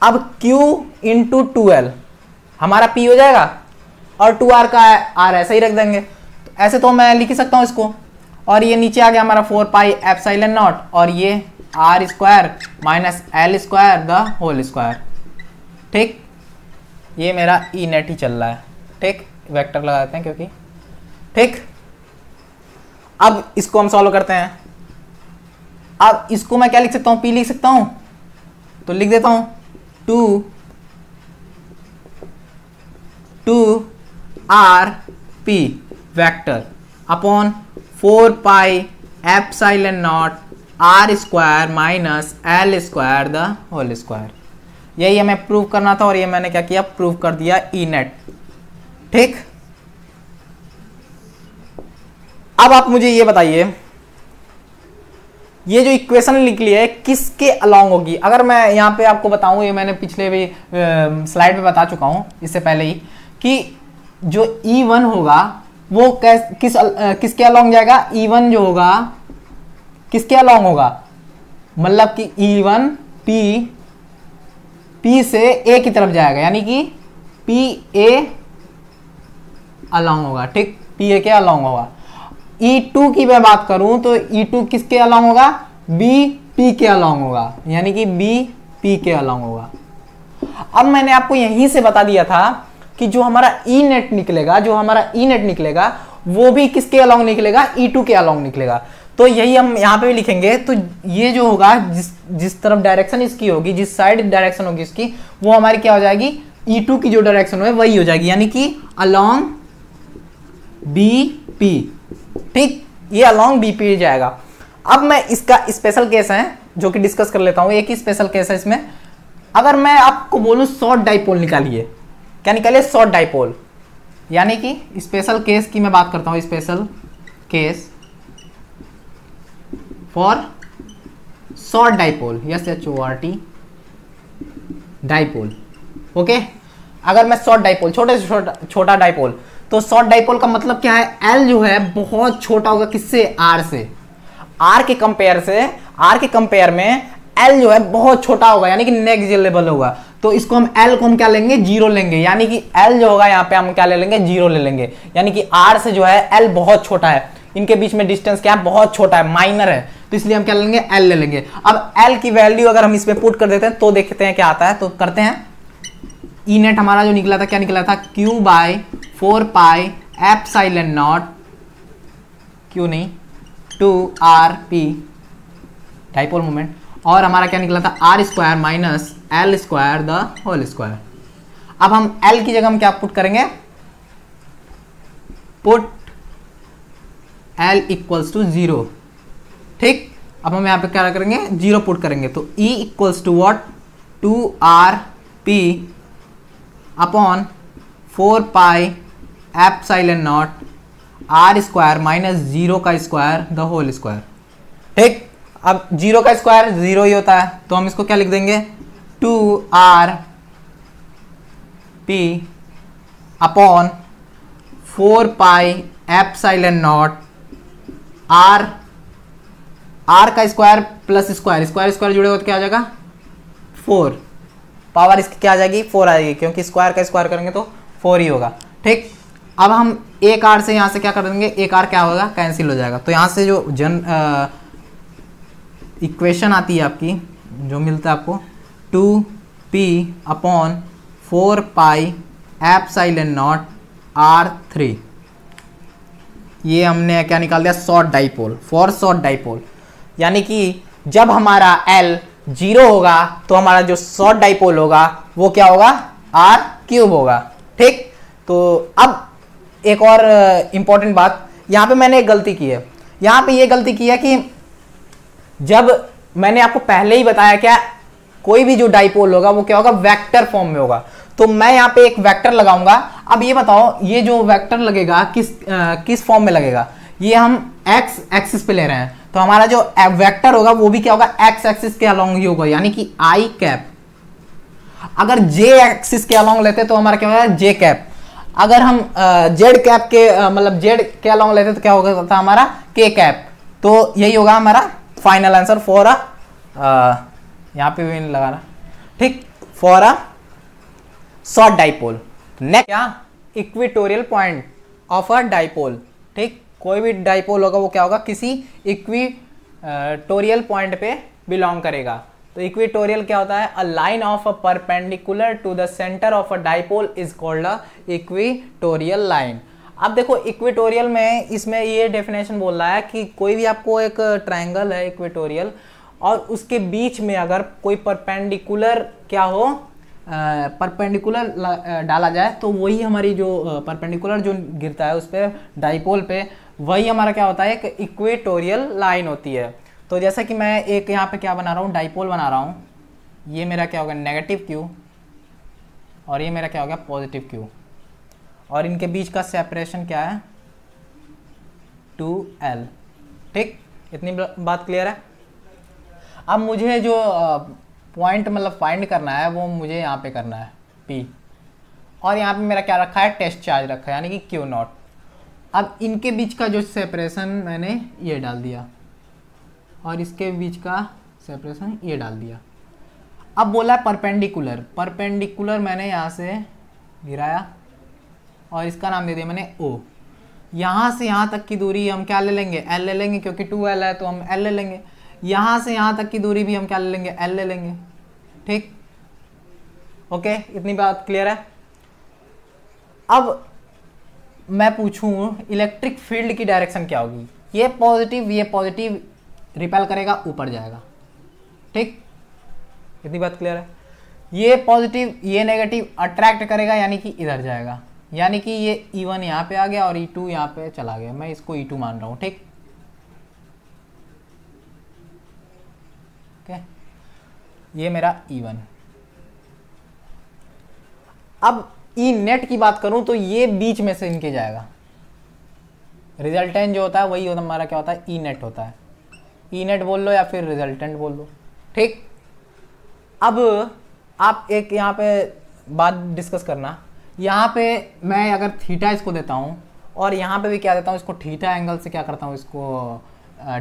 अब Q इंटू 2L हमारा P हो जाएगा और 2R का R ऐसे ही रख देंगे। तो ऐसे तो मैं लिख ही सकता हूं इसको, और ये नीचे आ गया हमारा 4 पाई एप्सिलॉन नॉट और ये R square minus L square the whole square. ठीक, ये मेरा ई नेट ही चल रहा है। ठीक, वेक्टर लगा देते हैं क्योंकि ठीक। अब इसको हम सॉल्व करते हैं। अब इसको मैं क्या लिख सकता हूं, P लिख सकता हूं, तो लिख देता हूं 2R P vector upon 4 pi epsilon naught R square minus L square the whole square. यही हमें प्रूव करना था और ये मैंने क्या किया, प्रूव कर दिया ई नेट। ठीक, अब आप मुझे ये बताइए, ये जो इक्वेशन निकली है किसके अलोंग होगी। अगर मैं यहाँ पे आपको बताऊं, ये मैंने पिछले भी स्लाइड पे बता चुका हूं इससे पहले ही, कि जो E1 होगा वो किसके अलोंग जाएगा, E1 जो होगा किसके अलोंग होगा, मतलब कि E1 P से A की तरफ जाएगा, यानी कि PA अलोंग होगा। ठीक, PA के अलोंग होगा। E2 की मैं बात करूं तो E2 किसके अलोंग होगा, B P के अलोंग होगा, यानी कि B P के अलोंग होगा। अब मैंने आपको यहीं से बता दिया था कि जो हमारा ई नेट निकलेगा वो भी किसके अलोंग निकलेगा, E2 के अलोंग निकलेगा। तो यही हम यहाँ पे भी लिखेंगे। तो ये जो होगा, जिस तरफ डायरेक्शन इसकी होगी, जिस साइड डायरेक्शन होगी इसकी, वो हमारी क्या हो जाएगी, E2 की जो डायरेक्शन है वही हो जाएगी, यानी कि अलोंग BP। ठीक, ये अलोंग BP जाएगा। अब मैं इसका स्पेशल केस है जो कि डिस्कस कर लेता हूं। एक ही स्पेशल केस है इसमें। अगर मैं आपको बोलूं शॉर्ट डाइपोल निकालिए, क्या निकालिए, शॉर्ट डाइपोल, यानी कि स्पेशल केस की मैं बात करता हूं, special case for short dipole, SHORT dipole. Okay, अगर मैं शॉर्ट डाइपोल, छोटा डाइपोल, तो शॉर्ट डाइपोल का मतलब क्या है, L जो है बहुत छोटा होगा किससे, R से। R के कंपेयर में L जो है बहुत छोटा होगा, यानी कि नेग्लिजिबल होगा। तो इसको हम L को हम क्या लेंगे, 0 लेंगे, यानी कि L जो होगा यहाँ पे हम क्या ले लेंगे, 0 ले लेंगे, यानी कि R से जो है L बहुत छोटा है, इनके बीच में डिस्टेंस क्या है, बहुत छोटा है, माइनर है, तो इसलिए हम क्या ले लेंगे, L ले लेंगे। अब L की वैल्यू अगर हम इसमें पुट कर देते हैं तो देखते हैं क्या आता है। तो करते हैं, ई नेट हमारा जो निकला था, क्या निकला था, Q by 4 pi epsilon naught, Q नहीं 2RP डाइपोल मोमेंट, और हमारा क्या निकला था, R square minus L square the whole square. अब हम L की जगह हम क्या पुट करेंगे, पुट L इक्वल्स टू 0। ठीक, अब हम यहां पे क्या करेंगे, 0 पुट करेंगे, तो E equals to what, 2RP upon 4 pi epsilon naught R square minus 0 का स्क्वायर द होल स्क्वायर। ठीक, अब 0 का स्क्वायर 0 ही होता है, तो हम इसको क्या लिख देंगे, 2RP upon 4 pi epsilon naught R का स्क्वायर प्लस स्क्वायर जुड़ेगा तो क्या आ जाएगा, 4, पावर इसकी क्या आ जाएगी, 4 आ जाएगी, क्योंकि स्क्वायर का स्क्वायर करेंगे तो 4 ही होगा। ठीक, अब हम एक R से यहां से क्या कर देंगे, एक R क्या होगा, कैंसिल हो जाएगा। तो यहां से जो इक्वेशन आती है आपकी, जो मिलता है आपको 2p upon 4 pi epsilon not r3। ये हमने क्या निकाल दिया, short dipole, for short dipole. यानी कि जब हमारा L 0 होगा तो हमारा जो शॉर्ट डाइपोल होगा वो क्या होगा, r³ होगा। ठीक, तो अब एक और इंपॉर्टेंट बात, यहाँ पे मैंने एक गलती की है। यहाँ पे ये गलती की है कि जब मैंने आपको पहले ही बताया क्या, कोई भी जो डाइपोल होगा वो क्या होगा, वेक्टर फॉर्म में होगा। तो मैं यहाँ पे एक वेक्टर लगाऊंगा। अब ये बताओ, ये जो वेक्टर लगेगा किस फॉर्म में लगेगा, ये हम एक्स एक्सिस पे ले रहे हैं, तो हमारा जो वेक्टर होगा वो भी क्या होगा, एक्स एक्सिस के अलोंग ही होगा, यानी कि आई कैप। अगर जे एक्सिस के अलोंग लेते तो हमारा क्या होगा, जे कैप। अगर हम जेड कैप के मतलब जेड के अलोंग लेते तो क्या होगा था हमारा, के कैप। तो यही होगा हमारा फाइनल आंसर फॉर यहाँ पे भी लगाना, ठीक, for a short dipole. Next क्या, equatorial point of a dipole. ठीक, कोई भी डाइपोल होगा वो क्या होगा, किसी इक्वेटोरियल पॉइंट पे बिलोंग करेगा। तो इक्वेटोरियल क्या होता है, a line of a perpendicular to the centre of a dipole is called a equatorial line. अब देखो इक्वेटोरियल में इसमें ये डेफिनेशन बोल रहा है कि कोई भी आपको एक ट्रायंगल है इक्वेटोरियल, और उसके बीच में अगर कोई परपेंडिकुलर क्या हो, परपेंडिकुलर डाला जाए तो वही हमारी जो परपेंडिकुलर जो गिरता है उस पर डाइपोल पे, वही हमारा क्या होता है, एक इक्वेटोरियल लाइन होती है। तो जैसा कि मैं एक यहाँ पे क्या बना रहा हूँ, डाइपोल बना रहा हूँ, ये मेरा क्या होगा, नेगेटिव क्यू, और ये मेरा क्या होगा, पॉजिटिव क्यू, और इनके बीच का सेपरेशन क्या है, 2l। ठीक, इतनी बात क्लियर है। अब मुझे जो पॉइंट मतलब फाइंड करना है वो मुझे यहाँ पे करना है P, और यहाँ पे मेरा क्या रखा है, टेस्ट चार्ज रखा है, यानी कि Q0। अब इनके बीच का जो सेपरेशन मैंने ये डाल दिया, और इसके बीच का सेपरेशन ये डाल दिया। अब बोला है परपेंडिकुलर, परपेंडिकुलर मैंने यहाँ से गिराया और इसका नाम दे दिया मैंने O। यहाँ से यहाँ तक की दूरी हम क्या ले लेंगे, L ले लेंगे, क्योंकि 2l है तो हम L ले लेंगे। यहाँ से यहाँ तक की दूरी भी हम क्या ले लेंगे, L ले लेंगे। ठीक, ओके, इतनी बात क्लियर है। अब मैं पूछूं इलेक्ट्रिक फील्ड की डायरेक्शन क्या होगी, ये पॉजिटिव रिपेल करेगा, ऊपर जाएगा। ठीक, इतनी बात क्लियर है। ये पॉजिटिव ये नेगेटिव अट्रैक्ट करेगा, यानी कि इधर जाएगा, यानी कि ये E1 यहाँ पे आ गया और E2 यहाँ पे चला गया, मैं इसको E2 मान रहा हूँ। ठीक, ओके, ये मेरा E1। अब E नेट की बात करूं तो ये बीच में से इनके जाएगा, रिजल्टेंट जो होता है वही होता हमारा क्या होता है, E नेट होता है। E नेट बोल लो या फिर रिजल्टेंट बोल लो। ठीक, अब आप एक यहाँ पे बात डिस्कस करना, यहाँ पे मैं अगर थीटा इसको देता हूँ और यहाँ पे भी क्या देता हूँ, इसको थीटा एंगल से क्या करता हूँ, इसको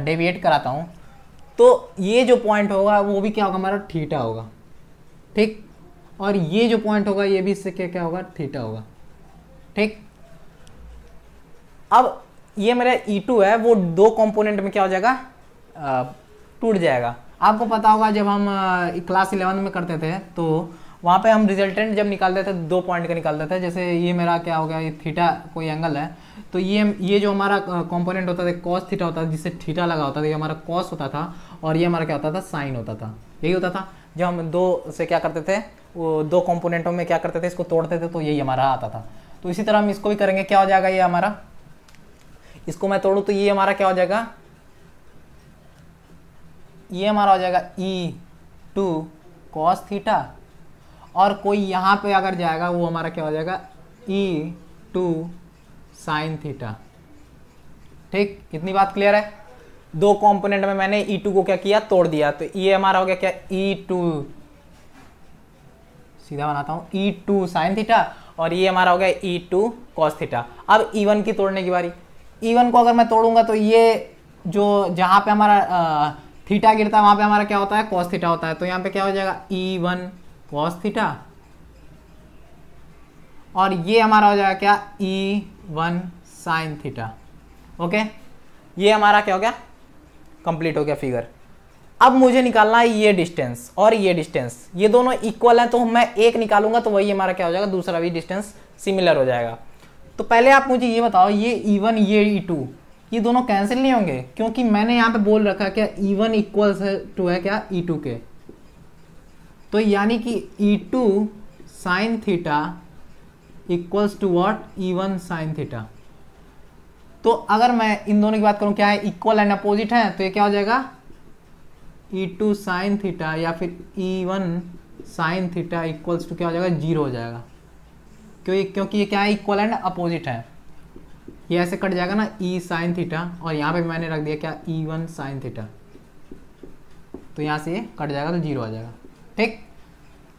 डेविएट कराता हूँ, तो ये जो पॉइंट होगा वो भी क्या होगा, हमारा थीटा होगा। ठीक, और ये जो पॉइंट होगा ये भी इससे क्या होगा, थीटा होगा। ठीक, अब ये मेरा E2 है, वो दो कंपोनेंट में क्या हो जाएगा, टूट जाएगा। आपको पता होगा जब हम क्लास 11 में करते थे तो वहाँ पे हम रिजल्टेंट जब निकालते थे 2 पॉइंट का निकालते थे। जैसे ये मेरा क्या हो गया, ये थीटा कोई एंगल है, तो ये जो हमारा कंपोनेंट होता था कॉस थीटा होता था, जिससे थीटा लगा होता था, ये हमारा कॉस होता था, और ये हमारा क्या होता था, साइन होता था। यही होता था जब हम दो से क्या करते थे, वो दो कंपोनेंटों में क्या करते थे, इसको तोड़ते थे, तो यही हमारा आता था। तो इसी तरह हम इसको भी करेंगे, क्या हो जाएगा, ये हमारा, इसको मैं तोड़ूँ तो ये हमारा क्या हो जाएगा, ये हमारा हो जाएगा E2 cos थीटा, और कोई यहाँ पे अगर जाएगा वो हमारा क्या हो जाएगा, E2 sin थीटा। ठीक, इतनी बात क्लियर है। दो कंपोनेंट में मैंने E2 को क्या किया, तोड़ दिया, तो ये हमारा हो गया क्या, E2, सीधा बनाता हूँ, E2 sin थीटा, और ये हमारा हो गया E2 cos थीटा। अब E1 की तोड़ने की बारी। E1 को अगर मैं तोड़ूंगा तो ये जो जहाँ पे हमारा थीटा गिरता है वहाँ पे हमारा क्या होता है, cos थीटा होता है, तो यहाँ पे क्या हो जाएगा, E1 cos थीटा, और ये हमारा हो जाएगा क्या, E1 sin थीटा। ओके, ये हमारा क्या हो गया, कंप्लीट हो गया फिगर। अब मुझे निकालना है ये डिस्टेंस और ये डिस्टेंस, ये दोनों इक्वल हैं तो मैं एक निकालूंगा तो वही हमारा क्या हो जाएगा, दूसरा भी डिस्टेंस सिमिलर हो जाएगा। तो पहले आप मुझे ये बताओ, ये E1 ये E2 ये दोनों कैंसिल नहीं होंगे? क्योंकि मैंने यहाँ पे बोल रखा है क्या E1 इक्वल टू है क्या E2 के, तो यानी कि E2 sine theta equals to what, E1 sine theta. तो अगर मैं इन दोनों की बात करूं क्या है, इक्वल एंड अपोजिट है, तो ये क्या हो जाएगा E2 साइन थीटा या फिर E1 sine theta equals to क्या हो जाएगा, 0 हो जाएगा। क्योंकि ये क्या है, इक्वल एंड अपोजिट है। ये ऐसे कट जाएगा ना E साइन थीटा, और यहाँ पे मैंने रख दिया क्या E1 साइन थीटा, तो यहाँ से ये कट जाएगा तो 0 आ जाएगा। ठीक,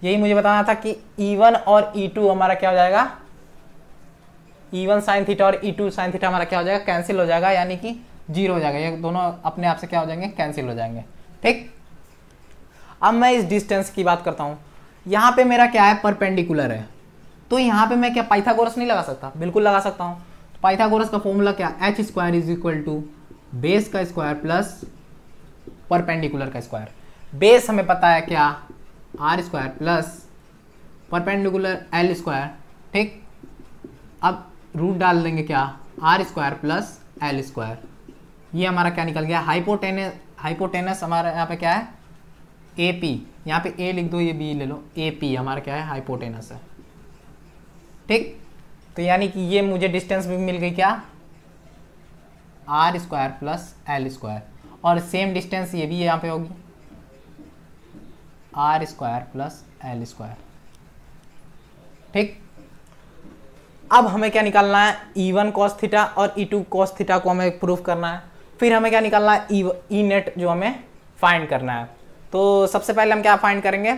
यही मुझे बताना था कि E1 और E2 हमारा क्या हो जाएगा, E1 साइन थीटा और E2 साइन थीटा हमारा क्या हो जाएगा, कैंसिल हो जाएगा, यानी कि 0 हो जाएगा। ये दोनों अपने आप से क्या हो जाएंगे, कैंसिल हो जाएंगे। ठीक, अब मैं इस डिस्टेंस की बात करता हूँ। यहाँ पे मेरा क्या है, परपेंडिकुलर है, तो यहाँ पे मैं क्या पाइथागोरस नहीं लगा सकता? बिल्कुल लगा सकता हूँ। तो पाइथागोरस का फॉर्मूला क्या, h square is equal to base का स्क्वायर प्लस परपेंडिकुलर का स्क्वायर। बेस हमें पता है क्या, r square plus perpendicular l square. ठीक, अब रूट डाल देंगे क्या, r square plus l square. ये हमारा क्या निकल गया, हाइपोटेनस हमारा यहाँ पे क्या है, AP। यहाँ पे A लिख दो, ये B ले लो, AP हमारा क्या है, हाइपोटेनस है। ठीक, तो यानी कि ये मुझे डिस्टेंस भी मिल गई क्या, r square plus l square, और सेम डिस्टेंस ये भी यहाँ पे होगी, r square plus l square. ठीक, अब हमें क्या निकालना है, E1 cos थीटा और E2 cos थीटा को हमें प्रूफ करना है। फिर हमें क्या निकालना है, E नेट जो हमें फाइंड करना है। तो सबसे पहले हम क्या फाइंड करेंगे,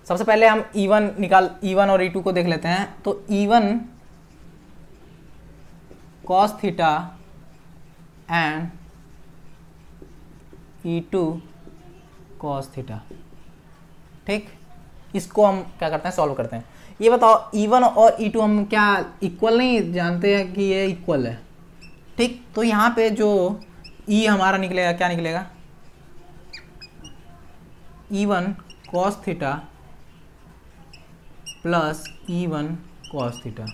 सबसे पहले हम E1 और E2 को देख लेते हैं। तो E1 cos theta and E2 cos theta. ठीक, इसको हम क्या करते हैं, सॉल्व करते हैं। ये बताओ E1 और E2 हम क्या इक्वल नहीं जानते हैं कि ये इक्वल है? ठीक, तो यहाँ पे जो E हमारा निकलेगा क्या निकलेगा, E1 cos theta plus E1 cos theta.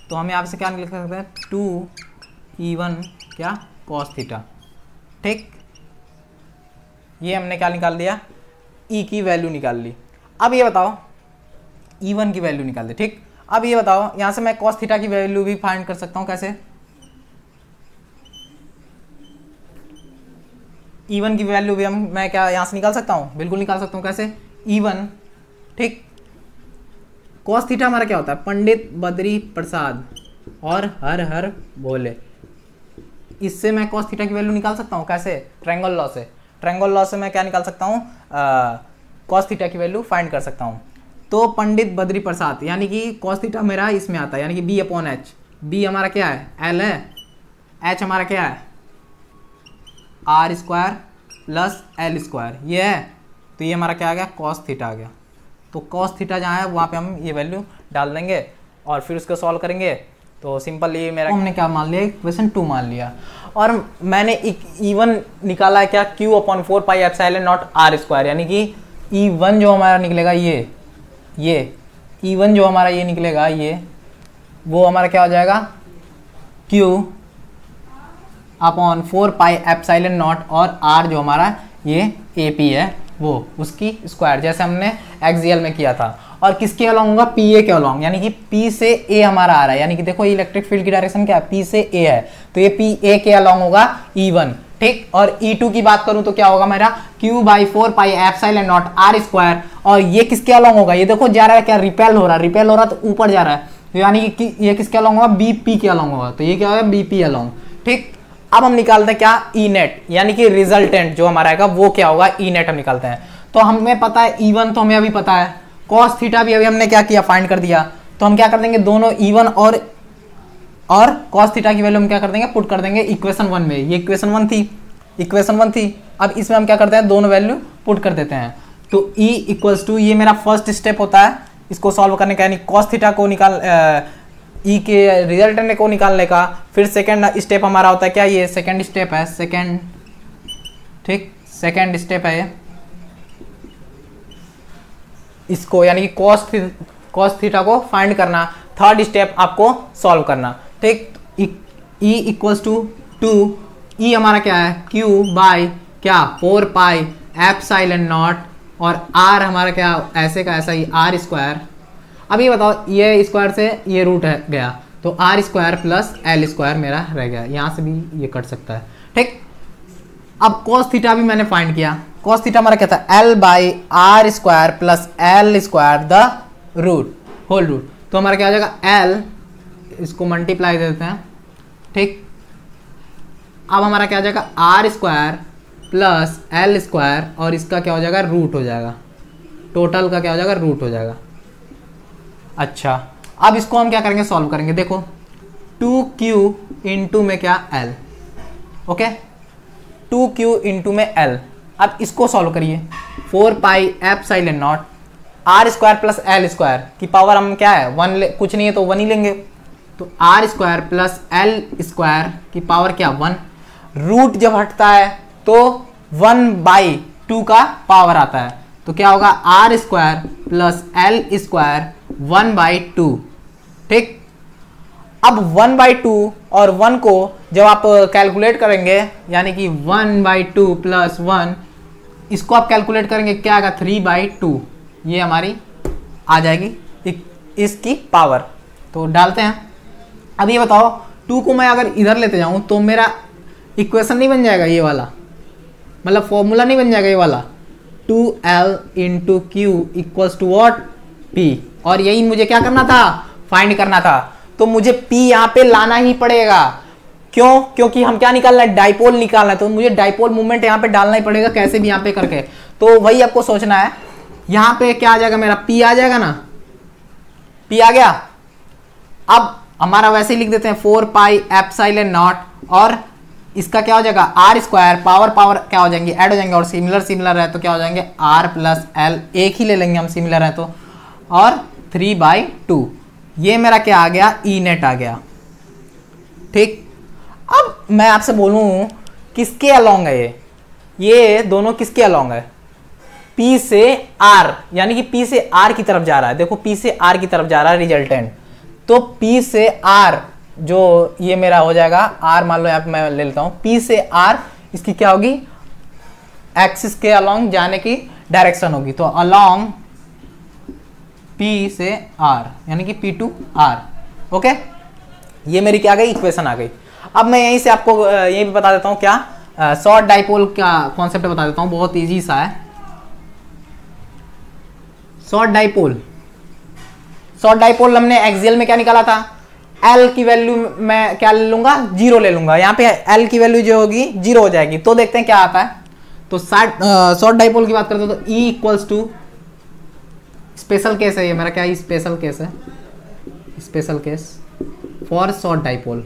तो हम यहाँ से क्या लिख सकते हैं, 2E1 क्या cos थीटा। ठीक, ये हमने क्या निकाल दिया, E की वैल्यू निकाल ली। अब ये बताओ E1 की वैल्यू निकाल दे। ठीक, अब ये बताओ यहाँ से मैं cos थीटा की वैल्यू भी फाइंड कर सकता हूँ, कैसे, E1 की वैल्यू भी मैं क्या यहाँ से निकाल सकता हूँ, बिल्कुल निकाल सकता हूँ। कैसे, E1 ठीक, cos थीटा हमारा क्या होता है, पंडित बद्री प्रसाद और हर हर भोले। इससे मैं cos थीटा की वैल्यू निकाल सकता हूँ, कैसे, ट्रायंगल लॉ से। ट्रायंगल लॉ से मैं क्या निकाल सकता हूँ, cos थीटा की वैल्यू फाइंड कर सकता हूँ। तो पंडित बद्री प्रसाद यानी कि cos थीटा मेरा इसमें आता है, यानी कि B/H। B हमारा क्या है, L है, H हमारा क्या है, R square plus L square, ये है। तो ये हमारा क्या आ गया, cos थीटा आ गया। तो cos थीटा जहाँ है वहाँ पे हम ये वैल्यू डाल देंगे और फिर उसको सॉल्व करेंगे। तो सिंपल ये मेरा हमने क्या मान लिया, इक्वेशन 2 मान लिया। और मैंने E1 निकाला है क्या, Q/4πε0 r², यानी कि E1 जो हमारा निकलेगा ये E1 जो हमारा ये निकलेगा ये, वो हमारा क्या हो जाएगा, Q/4πε0 और r जो हमारा ये AP है वो उसकी स्क्वायर, जैसे हमने एक्सियल में किया था। और किसके अलॉन्ग होगा, PA के अलॉन्ग, यानी कि P से A हमारा आ रहा है, यानी कि देखो इलेक्ट्रिक फील्ड की डायरेक्शन क्या है, P से A है, तो ये PA के अलॉन्ग होगा E1। ठीक, और E2 की बात करूं तो क्या होगा मेरा, Q/4πε0 r²। और ये किसके अलॉन्ग होगा, ये देखो जा रहा है क्या, रिपेल हो रहा है तो ऊपर जा रहा है, तो यानी कि ये किसके अलॉन्ग होगा, BP के अलॉन्ग होगा, तो ये क्या होगा, BP अलॉन्ग। ठीक, अब हम निकालते हैं क्या, E नेट, यानी कि रिजल्टेंट जो हमारा आएगा वो क्या होगा, E नेट हम निकालते हैं। तो हमें पता है E1 तो हमें अभी पता है, cos थीटा भी अभी हमने क्या किया, फाइंड कर दिया। तो हम क्या कर देंगे, दोनों E1 और cos थीटा की वैल्यू हम क्या कर देंगे, पुट कर देंगे इक्वेशन 1 में। ये इक्वेशन 1 थी। अब इसमें हम क्या करते हैं, दोनों वैल्यू पुट कर देते हैं। तो E इक्वल्स टू, ये मेरा फर्स्ट स्टेप होता है इसको सॉल्व करने का, यानी cos थीटा को E के रिजल्टेंट को निकालने का। फिर सेकंड स्टेप हमारा होता है क्या, ये सेकंड स्टेप है, सेकंड सेकेंड स्टेप है इसको, यानी कि कॉस थीटा को फाइंड करना। थर्ड स्टेप आपको सॉल्व करना, ठीक। E इक्वल्स टू 2, ई हमारा क्या है Q बाई क्या 4 पाई एप्सिलॉन नॉट, और R हमारा क्या ऐसे का ऐसा ही R स्क्वायर। अब ये बताओ, ये स्क्वायर से ये रूट है गया तो R square plus L square मेरा रह गया, यहाँ से भी ये कट सकता है, ठीक। अब cos थीटा भी मैंने फाइंड किया, cos थीटा हमारा क्या था L by R square plus L square the root whole root, तो हमारा क्या हो जाएगा L, इसको मल्टीप्लाई दे देते हैं, ठीक। अब हमारा क्या हो जाएगा R square plus L square और इसका क्या हो जाएगा रूट हो जाएगा, टोटल का क्या हो जाएगा रूट हो जाएगा। अच्छा, अब इसको हम क्या करेंगे सॉल्व करेंगे, देखो 2Q इंटू में क्या L, ओके 2Q इंटू में L। अब इसको सॉल्व करिए, 4 pi epsilon naught R square plus L square की पावर हम क्या है 1 कुछ नहीं है तो 1 ही लेंगे, तो R square plus L square की पावर क्या 1, रूट जब हटता है तो 1/2 का पावर आता है, तो क्या होगा R square plus L square 1/2, ठीक। अब 1/2 और 1 को जब आप कैलकुलेट करेंगे, यानी कि 1/2 प्लस 1, इसको आप कैलकुलेट करेंगे क्या आएगा 3/2, ये हमारी आ जाएगी इसकी पावर, तो डालते हैं। अब ये बताओ 2 को मैं अगर इधर लेते जाऊं तो मेरा इक्वेशन नहीं बन जाएगा ये वाला, मतलब फॉर्मूला नहीं बन जाएगा ये वाला 2L into Q equals to what P, और यही मुझे क्या करना था फाइंड करना था, तो मुझे P यहाँ पे लाना ही पड़ेगा। क्यों? क्योंकि हम क्या निकालना है डाइपोल निकालना है, तो मुझे डाइपोल मूवमेंट यहाँ पे डालना ही पड़ेगा कैसे भी यहाँ पे करके, तो वही आपको सोचना है। यहाँ पे क्या आ जाएगा मेरा P आ जाएगा ना, P आ गया। अब हमारा वैसे ही लिख देते हैं 4 पाई एप्सिलॉन नॉट, और इसका क्या हो जाएगा R स्क्वायर, पावर क्या हो जाएंगे ऐड हो जाएंगे, और सिमिलर है तो क्या हो जाएंगे R प्लस L, एक ही ले लेंगे हम सिमिलर है तो, और 3/2, ये मेरा क्या आ गया E नेट आ गया, ठीक। अब मैं आपसे बोलूं किसके अलोंग है ये दोनों किसके अलोंग है, P से R, यानी कि P से R की तरफ जा रहा है, देखो P से R की तरफ जा रहा है रिजल्टेंट, तो P से R जो ये मेरा हो जाएगा R, मान लो यहाँ पे मैं ले लेता हूँ P से R, इसकी क्या होगी एक्सिस के अलोंग जाने की डायरेक्शन होगी, तो अलोंग P से R यानी कि P टू R, ओके। ये मेरी क्या आ गई इक्वेशन आ गई। अब मैं यहीं से आपको ये भी बता देता हूँ क्या शॉर्ट डाइपोल का कॉन्सेप्ट बता देता हूँ, बहुत इजी सा है। शॉर्ट डाइपोल हमने एक्सियल में क्या निकाला था, L की वैल्यू मैं क्या ले लूंगा 0 ले लूंगा, यहाँ पे L की वैल्यू जो होगी 0 हो जाएगी, तो देखते हैं क्या आता है। तो शॉर्ट डाइपोल की बात करते हैं तो E equals to, special case है ये मेरा, क्या स्पेशल केस है, special case for short dipole,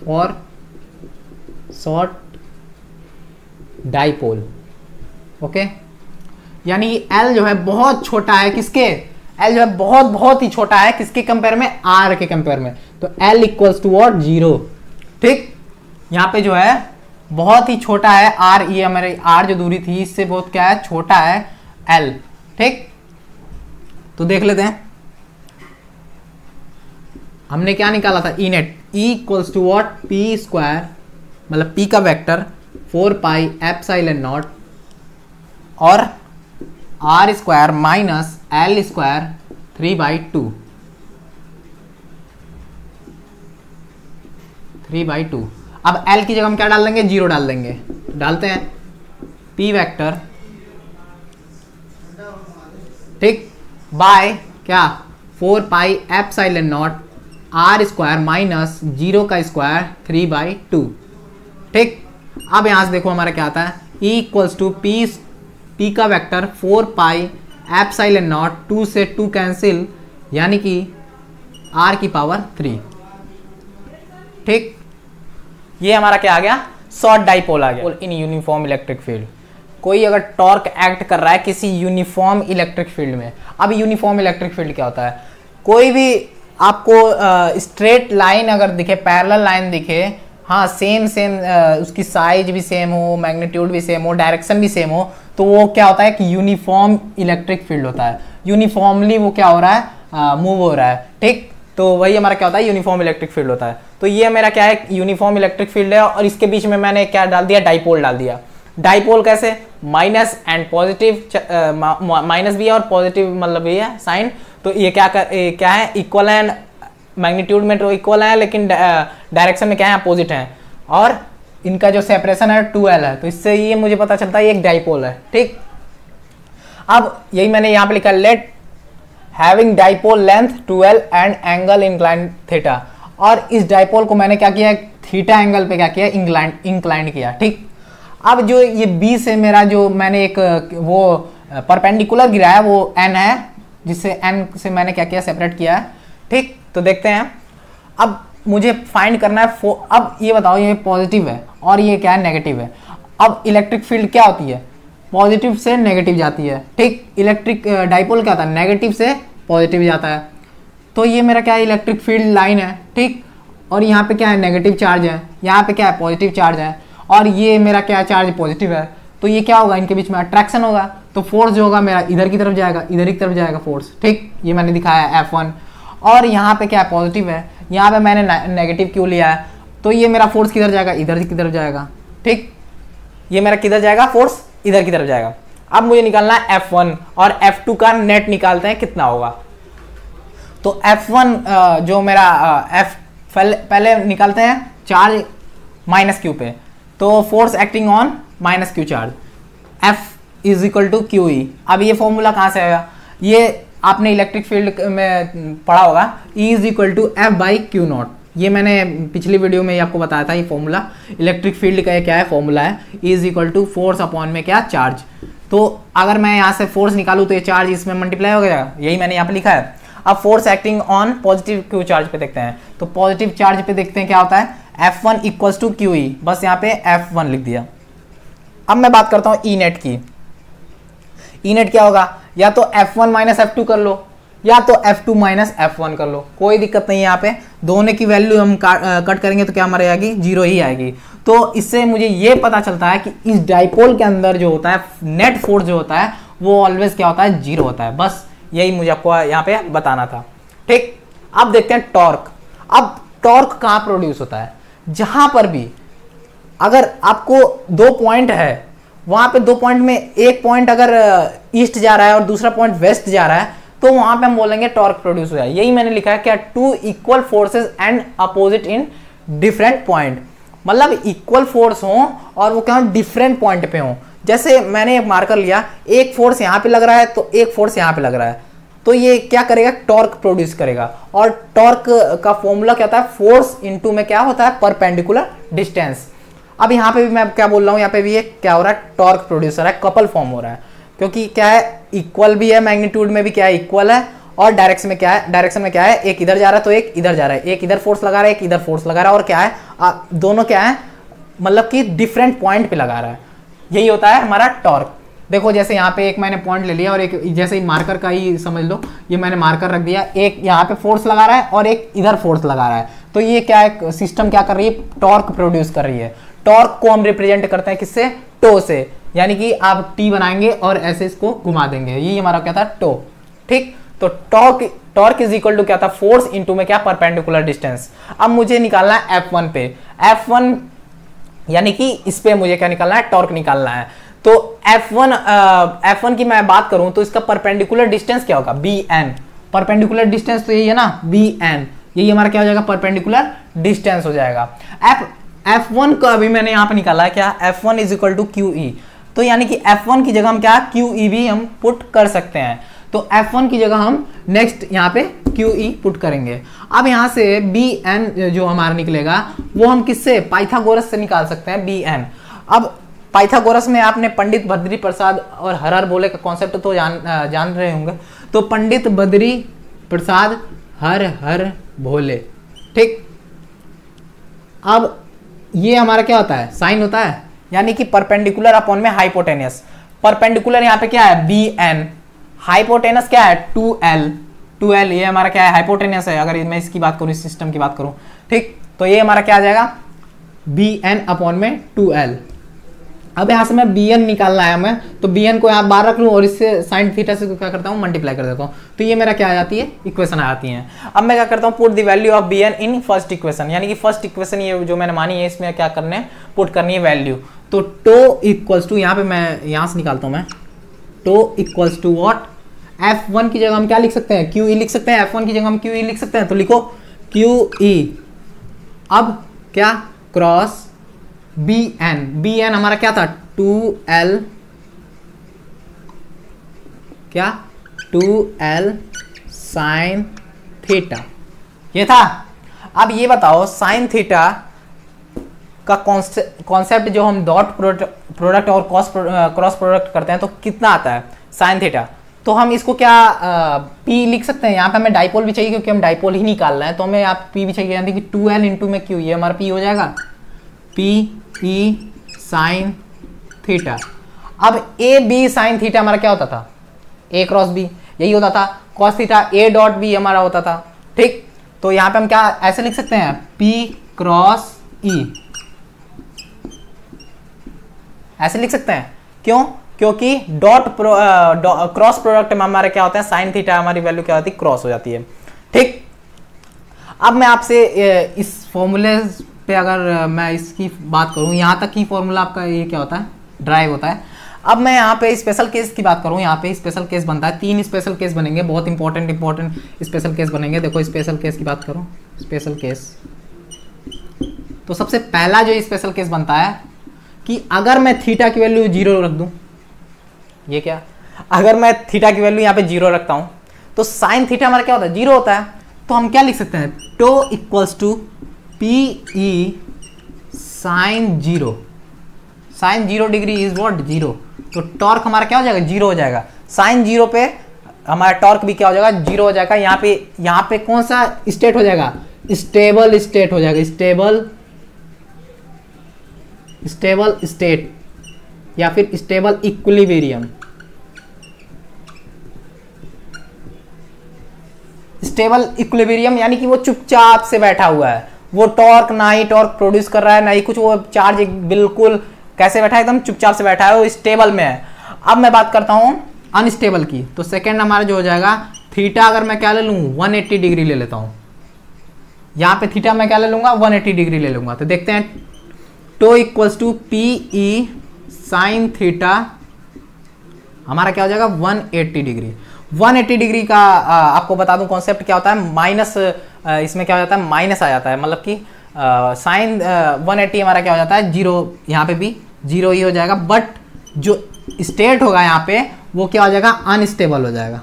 for short dipole, okay. यानी L जो है बहुत छोटा है, किसके L जो है बहुत ही छोटा है, किसके कंपेयर में R के कंपेयर में, तो L इक्वल्स टू वॉट 0, ठीक। यहाँ पे जो है बहुत ही छोटा है R, ये हमारे R जो दूरी थी इससे बहुत क्या है छोटा है L, ठीक। तो देख लेते हैं हमने क्या निकाला था E net, E equals to what P square, मतलब P का वेक्टर 4 पाई एप्सिलॉन नॉट और R square minus L square 3/2, अब L की जगह हम क्या डाल देंगे 0 डाल देंगे, डालते हैं P वेक्टर, ठीक, बाय क्या 4 pi epsilon naught R square minus 0 का स्क्वायर 3/2, ठीक। अब यहां से देखो हमारा क्या आता है E इक्वल्स टू P का वेक्टर 4 पाई एप्सिलॉन नॉट, 2 से 2 कैंसिल, यानी कि R की पावर 3, ठीक। ये हमारा क्या आ गया शॉर्ट डाइपोल आ गया इन यूनिफॉर्म इलेक्ट्रिक फील्ड। कोई अगर टॉर्क एक्ट कर रहा है किसी यूनिफॉर्म इलेक्ट्रिक फील्ड में, अब यूनिफॉर्म इलेक्ट्रिक फील्ड क्या होता है, कोई भी आपको स्ट्रेट लाइन अगर दिखे, पैरेलल लाइन दिखे, हाँ सेम सेम, उसकी साइज भी सेम हो, मैग्नीट्यूड भी सेम हो, डायरेक्शन भी सेम हो, तो वो क्या होता है कि यूनिफॉर्म इलेक्ट्रिक फील्ड होता है। यूनिफॉर्मली वो क्या हो रहा है, मूव हो रहा है। ठीक, तो वही हमारा क्या होता है, यूनिफॉर्म इलेक्ट्रिक फील्ड होता है। तो ये मेरा क्या है, यूनिफॉर्म इलेक्ट्रिक फील्ड है, और इसके बीच में मैंने क्या डाल दिया, डाइपोल डाल दिया। डाइपोल कैसे, माइनस एंड पॉजिटिव, माइनस भी है और पॉजिटिव मतलब ये है साइन। तो ये क्या है, इक्वल एंड मैग्नीट्यूड में तो इक्वल है, लेकिन डायरेक्शन में क्या है, अपोजिट है, और इनका जो सेपरेशन है 2l है। तो इससे ये मुझे पता चलता है ये एक डाइपोल है। ठीक, अब यही मैंने यहाँ पे लिखा, let having dipole length 2l and angle incline theta. और इस डाइपोल को मैंने क्या किया, थीटा एंगल पे क्या किया, इंक्लाइन किया। ठीक, अब जो ये B से मेरा जो मैंने एक वो परपेंडिकुलर गिराया वो n है, जिससे n से मैंने क्या किया, सेपरेट किया है। ठीक, तो देखते हैं अब मुझे फाइंड करना है। अब ये बताओ, ये पॉजिटिव है और ये क्या है, नेगेटिव है। अब इलेक्ट्रिक फील्ड क्या होती है, पॉजिटिव से नेगेटिव जाती है। ठीक, इलेक्ट्रिक डाइपोल क्या होता है, नेगेटिव से पॉजिटिव जाता है। तो ये मेरा क्या है, इलेक्ट्रिक फील्ड लाइन है। ठीक, और यहाँ पे क्या है, नेगेटिव चार्ज है, यहाँ पे क्या है, पॉजिटिव चार्ज है, और ये मेरा क्या चार्ज पॉजिटिव है। तो ये क्या होगा, इनके बीच में अट्रैक्शन होगा, तो फोर्स जो होगा मेरा इधर की तरफ जाएगा, इधर की तरफ जाएगा फोर्स। ठीक, ये मैंने दिखाया है F1। और यहाँ पे क्या है, पॉजिटिव है, यहाँ पे मैंने नेगेटिव क्यों लिया है, तो ये मेरा फोर्स किधर जाएगा, इधर की तरफ जाएगा। ठीक, ये मेरा किधर जाएगा, फोर्स इधर की तरफ जाएगा। अब मुझे निकालना है F1 और F2 का नेट निकालते हैं कितना होगा। तो F1 जो मेरा पहले निकालते हैं चार्ज माइनस क्यू पे, तो force acting on minus Q charge, F is equal to Q E. अब ये फॉर्मूला कहाँ से आएगा, ये आपने इलेक्ट्रिक फील्ड में पढ़ा होगा, E is equal to F by Q naught. ये मैंने पिछली वीडियो में आपको बताया था, ये फॉर्मूला इलेक्ट्रिक फील्ड का क्या है, फॉर्मूला है E is equal to force upon में क्या, चार्ज। तो अगर मैं यहाँ से फोर्स निकालूँ तो ये चार्ज इसमें मल्टीप्लाई हो जाएगा, यही मैंने यहाँ पे लिखा है। अब force acting on positive Q charge पे देखते हैं, तो पॉजिटिव चार्ज पे देखते हैं क्या होता है, F1 इक्वल्स टू क्यू ई, बस यहाँ पे F1 लिख दिया। अब मैं बात करता हूँ ई नेट की। ई नेट क्या होगा, या तो F1 माइनस F2 कर लो, या तो F2 माइनस F1 कर लो, कोई दिक्कत नहीं है। यहाँ पे दोनों की वैल्यू हम कट करेंगे तो क्या हमारे आएगी, 0 ही आएगी। तो इससे मुझे ये पता चलता है कि इस डाइपोल के अंदर जो होता है नेट फोर्स जो होता है वो ऑलवेज क्या होता है, 0 होता है। बस यही मुझे आपको यहाँ पे बताना था। ठीक, अब देखते हैं टॉर्क। अब टॉर्क कहाँ प्रोड्यूस होता है, जहां पर भी अगर आपको 2 पॉइंट है, वहां पे 2 पॉइंट में एक पॉइंट अगर ईस्ट जा रहा है और दूसरा पॉइंट वेस्ट जा रहा है, तो वहां पे हम बोलेंगे टॉर्क प्रोड्यूस हुआ है। यही मैंने लिखा है क्या, 2 equal forces and opposite in different point, मतलब इक्वल फोर्स हो और वो क्या डिफरेंट पॉइंट पे हो। जैसे मैंने एक मार्कर लिया, एक फोर्स यहाँ पे लग रहा है तो एक फोर्स यहाँ पे लग रहा है, तो ये क्या करेगा, टॉर्क प्रोड्यूस करेगा। और टॉर्क का फॉर्मूला क्या होता है, फोर्स इनटू में क्या होता है, परपेंडिकुलर डिस्टेंस। अब यहाँ पे भी मैं क्या बोल रहा हूँ, यहाँ पे भी ये क्या हो रहा है, टॉर्क प्रोड्यूस हो रहा है, कपल फॉर्म हो रहा है, क्योंकि क्या है, इक्वल भी है, मैग्नीट्यूड में भी क्या है, इक्वल है, और डायरेक्शन में क्या है, डायरेक्शन में क्या है, एक इधर जा रहा है तो एक इधर जा रहा है, एक इधर फोर्स लगा रहा है, एक इधर फोर्स लगा रहा है, और क्या है, दोनों क्या है, मतलब कि डिफरेंट पॉइंट पे लगा रहा है। यही होता है हमारा टॉर्क। देखो जैसे यहाँ पे एक मैंने पॉइंट ले लिया और एक जैसे मार्कर का ही समझ लो, ये मैंने मार्कर रख दिया, एक यहाँ पे फोर्स लगा रहा है और एक इधर फोर्स लगा रहा है, तो ये क्या है, सिस्टम क्या कर रही है, टॉर्क प्रोड्यूस कर रही है। टॉर्क को हम रिप्रेजेंट करते हैं किससे, टो से, यानी कि आप टी बनाएंगे और ऐसे इसको घुमा देंगे, यही हमारा क्या था, टो। ठीक, तो टॉर्क इज इक्वल टू क्या था, फोर्स इनटू में क्या, परपेंडिकुलर डिस्टेंस। अब मुझे निकालना है F1 पे, F1 यानी कि इस पे मुझे क्या निकालना है, टॉर्क निकालना है। तो F1 की मैं बात करूं तो इसका परपेंडिकुलर डिस्टेंस क्या होगा, Bn। परपेंडिकुलर डिस्टेंस तो यही है ना, Bn, यही हमारा क्या हो जाएगा, परपेंडिकुलर डिस्टेंस हो जाएगा। F1 का अभी मैंने यहाँ पे निकाला है क्या, F1 is equal to Q E, तो यानी कि F1 की जगह हम क्या, क्यू ई भी हम पुट कर सकते हैं। तो F1 की जगह हम नेक्स्ट यहाँ पे क्यू ई पुट करेंगे। अब यहाँ से Bn जो हमारा निकलेगा वो हम किससे, पाइथागोरस से निकाल सकते हैं Bn। अब पाइथागोरस में आपने पंडित बद्री प्रसाद और हर हर बोले का कॉन्सेप्ट तो जान रहे होंगे। तो पंडित बद्री प्रसाद हर हर भोले, ठीक। अब ये हमारा क्या होता है, साइन होता है, यानी कि परपेंडिकुलर अपॉन में हाइपोटेनियस। परपेंडिकुलर यहाँ पे क्या है, Bn, हाइपोटेनस क्या है, 2l, ये हमारा क्या है, हाइपोटेनियस है। अगर मैं इसकी बात करूँ, इस सिस्टम की बात करूँ, ठीक, तो ये हमारा क्या आ जाएगा, bn अपॉन में 2l। अब यहाँ से मैं bn निकालना है हमें, तो bn को यहाँ बाहर रख लूँ और इससे साइन थीटा से क्या करता हूँ, मल्टीप्लाई कर देता हूँ, तो ये मेरा क्या आ जाती है, इक्वेशन आ जाती है। अब मैं क्या करता हूँ, put the value of bn in first equation, यानी कि फर्स्ट इक्वेशन ये जो मैंने मानी है इसमें क्या करने, पुट करनी है वैल्यू। तो टो इक्वल्स टू, यहाँ पे मैं यहाँ से निकालता हूँ मैं, to equals to what, F1 की जगह हम क्या लिख सकते हैं, QE लिख सकते हैं, F1 की जगह हम QE लिख सकते हैं, तो लिखो QE। अब क्या, क्रॉस BN हमारा क्या था, 2L, क्या 2L साइन थीटा, ये था। अब ये बताओ साइन थीटा का कॉन्सेप्ट जो हम डॉट प्रोडक्ट और क्रॉस प्रोडक्ट करते हैं तो कितना आता है साइन थीटा, तो हम इसको क्या P लिख सकते हैं। यहाँ पे हमें डाइपोल भी चाहिए क्योंकि हम डाइपोल ही निकाल रहे हैं, तो हमें यहाँ P भी चाहिए, यानी कि 2L इंटू में Q, ये हमारा P हो जाएगा, PE साइन थीटा। अब AB साइन थीटा हमारा क्या होता था, A क्रॉस B, यही होता था। Cos theta A dot B हमारा होता था, ठीक। तो यहाँ पे हम क्या ऐसे लिख सकते हैं, P क्रॉस E, ऐसे लिख सकते हैं। क्यों, क्योंकि क्रॉस प्रोडक्ट में हमारे क्या होता है, साइन थीटा हमारी वैल्यू क्या होती है, क्रॉस हो जाती है, ठीक। अब मैं आपसे इस फॉर्मूले पे अगर मैं इसकी बात करूं, यहाँ तक की फॉर्मूला आपका ये क्या होता है, ड्राइव होता है। अब मैं यहाँ पे स्पेशल केस की बात करूं, यहाँ पे स्पेशल केस बनता है, 3 स्पेशल केस बनेंगे, बहुत इंपॉर्टेंट स्पेशल केस बनेंगे। देखो स्पेशल केस की बात करूं, स्पेशल केस, तो सबसे पहला जो स्पेशल केस बनता है कि अगर मैं थीटा की वैल्यू 0 रख दूं, ये क्या, अगर मैं थीटा की वैल्यू यहाँ पे 0 रखता हूं तो साइन थीटा हमारा क्या होता है, 0 होता है। तो हम क्या लिख सकते हैं, tau equals to PE sine 0, sine 0 degree is what, 0। तो टॉर्क हमारा क्या हो जाएगा, 0 हो जाएगा। साइन 0 पे हमारा टॉर्क भी क्या हो जाएगा, 0 हो जाएगा। यहाँ पे कौन सा स्टेट हो जाएगा, स्टेबल स्टेट हो जाएगा, स्टेबल स्टेट या फिर स्टेबल इक्विलिब्रियम। स्टेबल इक्विलिब्रियम यानी कि वो चुपचाप से बैठा हुआ है, वो टॉर्क ना ही टॉर्क प्रोड्यूस कर रहा है ना ही कुछ, वो चार्ज बिल्कुल कैसे बैठा है, एकदम चुपचाप से बैठा है, वो स्टेबल में है। अब मैं बात करता हूं अनस्टेबल की, तो सेकंड हमारा जो हो जाएगा थीटा, अगर मैं क्या ले लूं 180 डिग्री ले लेता हूं, यहां पे थीटा मैं क्या ले लूंगा 180 डिग्री ले लूंगा। तो देखते हैं tau equals to PE sine theta हमारा क्या हो जाएगा 180 डिग्री। 180 डिग्री का आपको बता दूं कॉन्सेप्ट क्या होता है, माइनस, इसमें क्या हो जाता है, माइनस आ जाता है, मतलब कि साइन 180 हमारा क्या हो जाता है 0, यहाँ पे भी 0 ही हो जाएगा, बट जो स्टेट होगा यहाँ पे वो क्या हो जाएगा, अनस्टेबल हो जाएगा,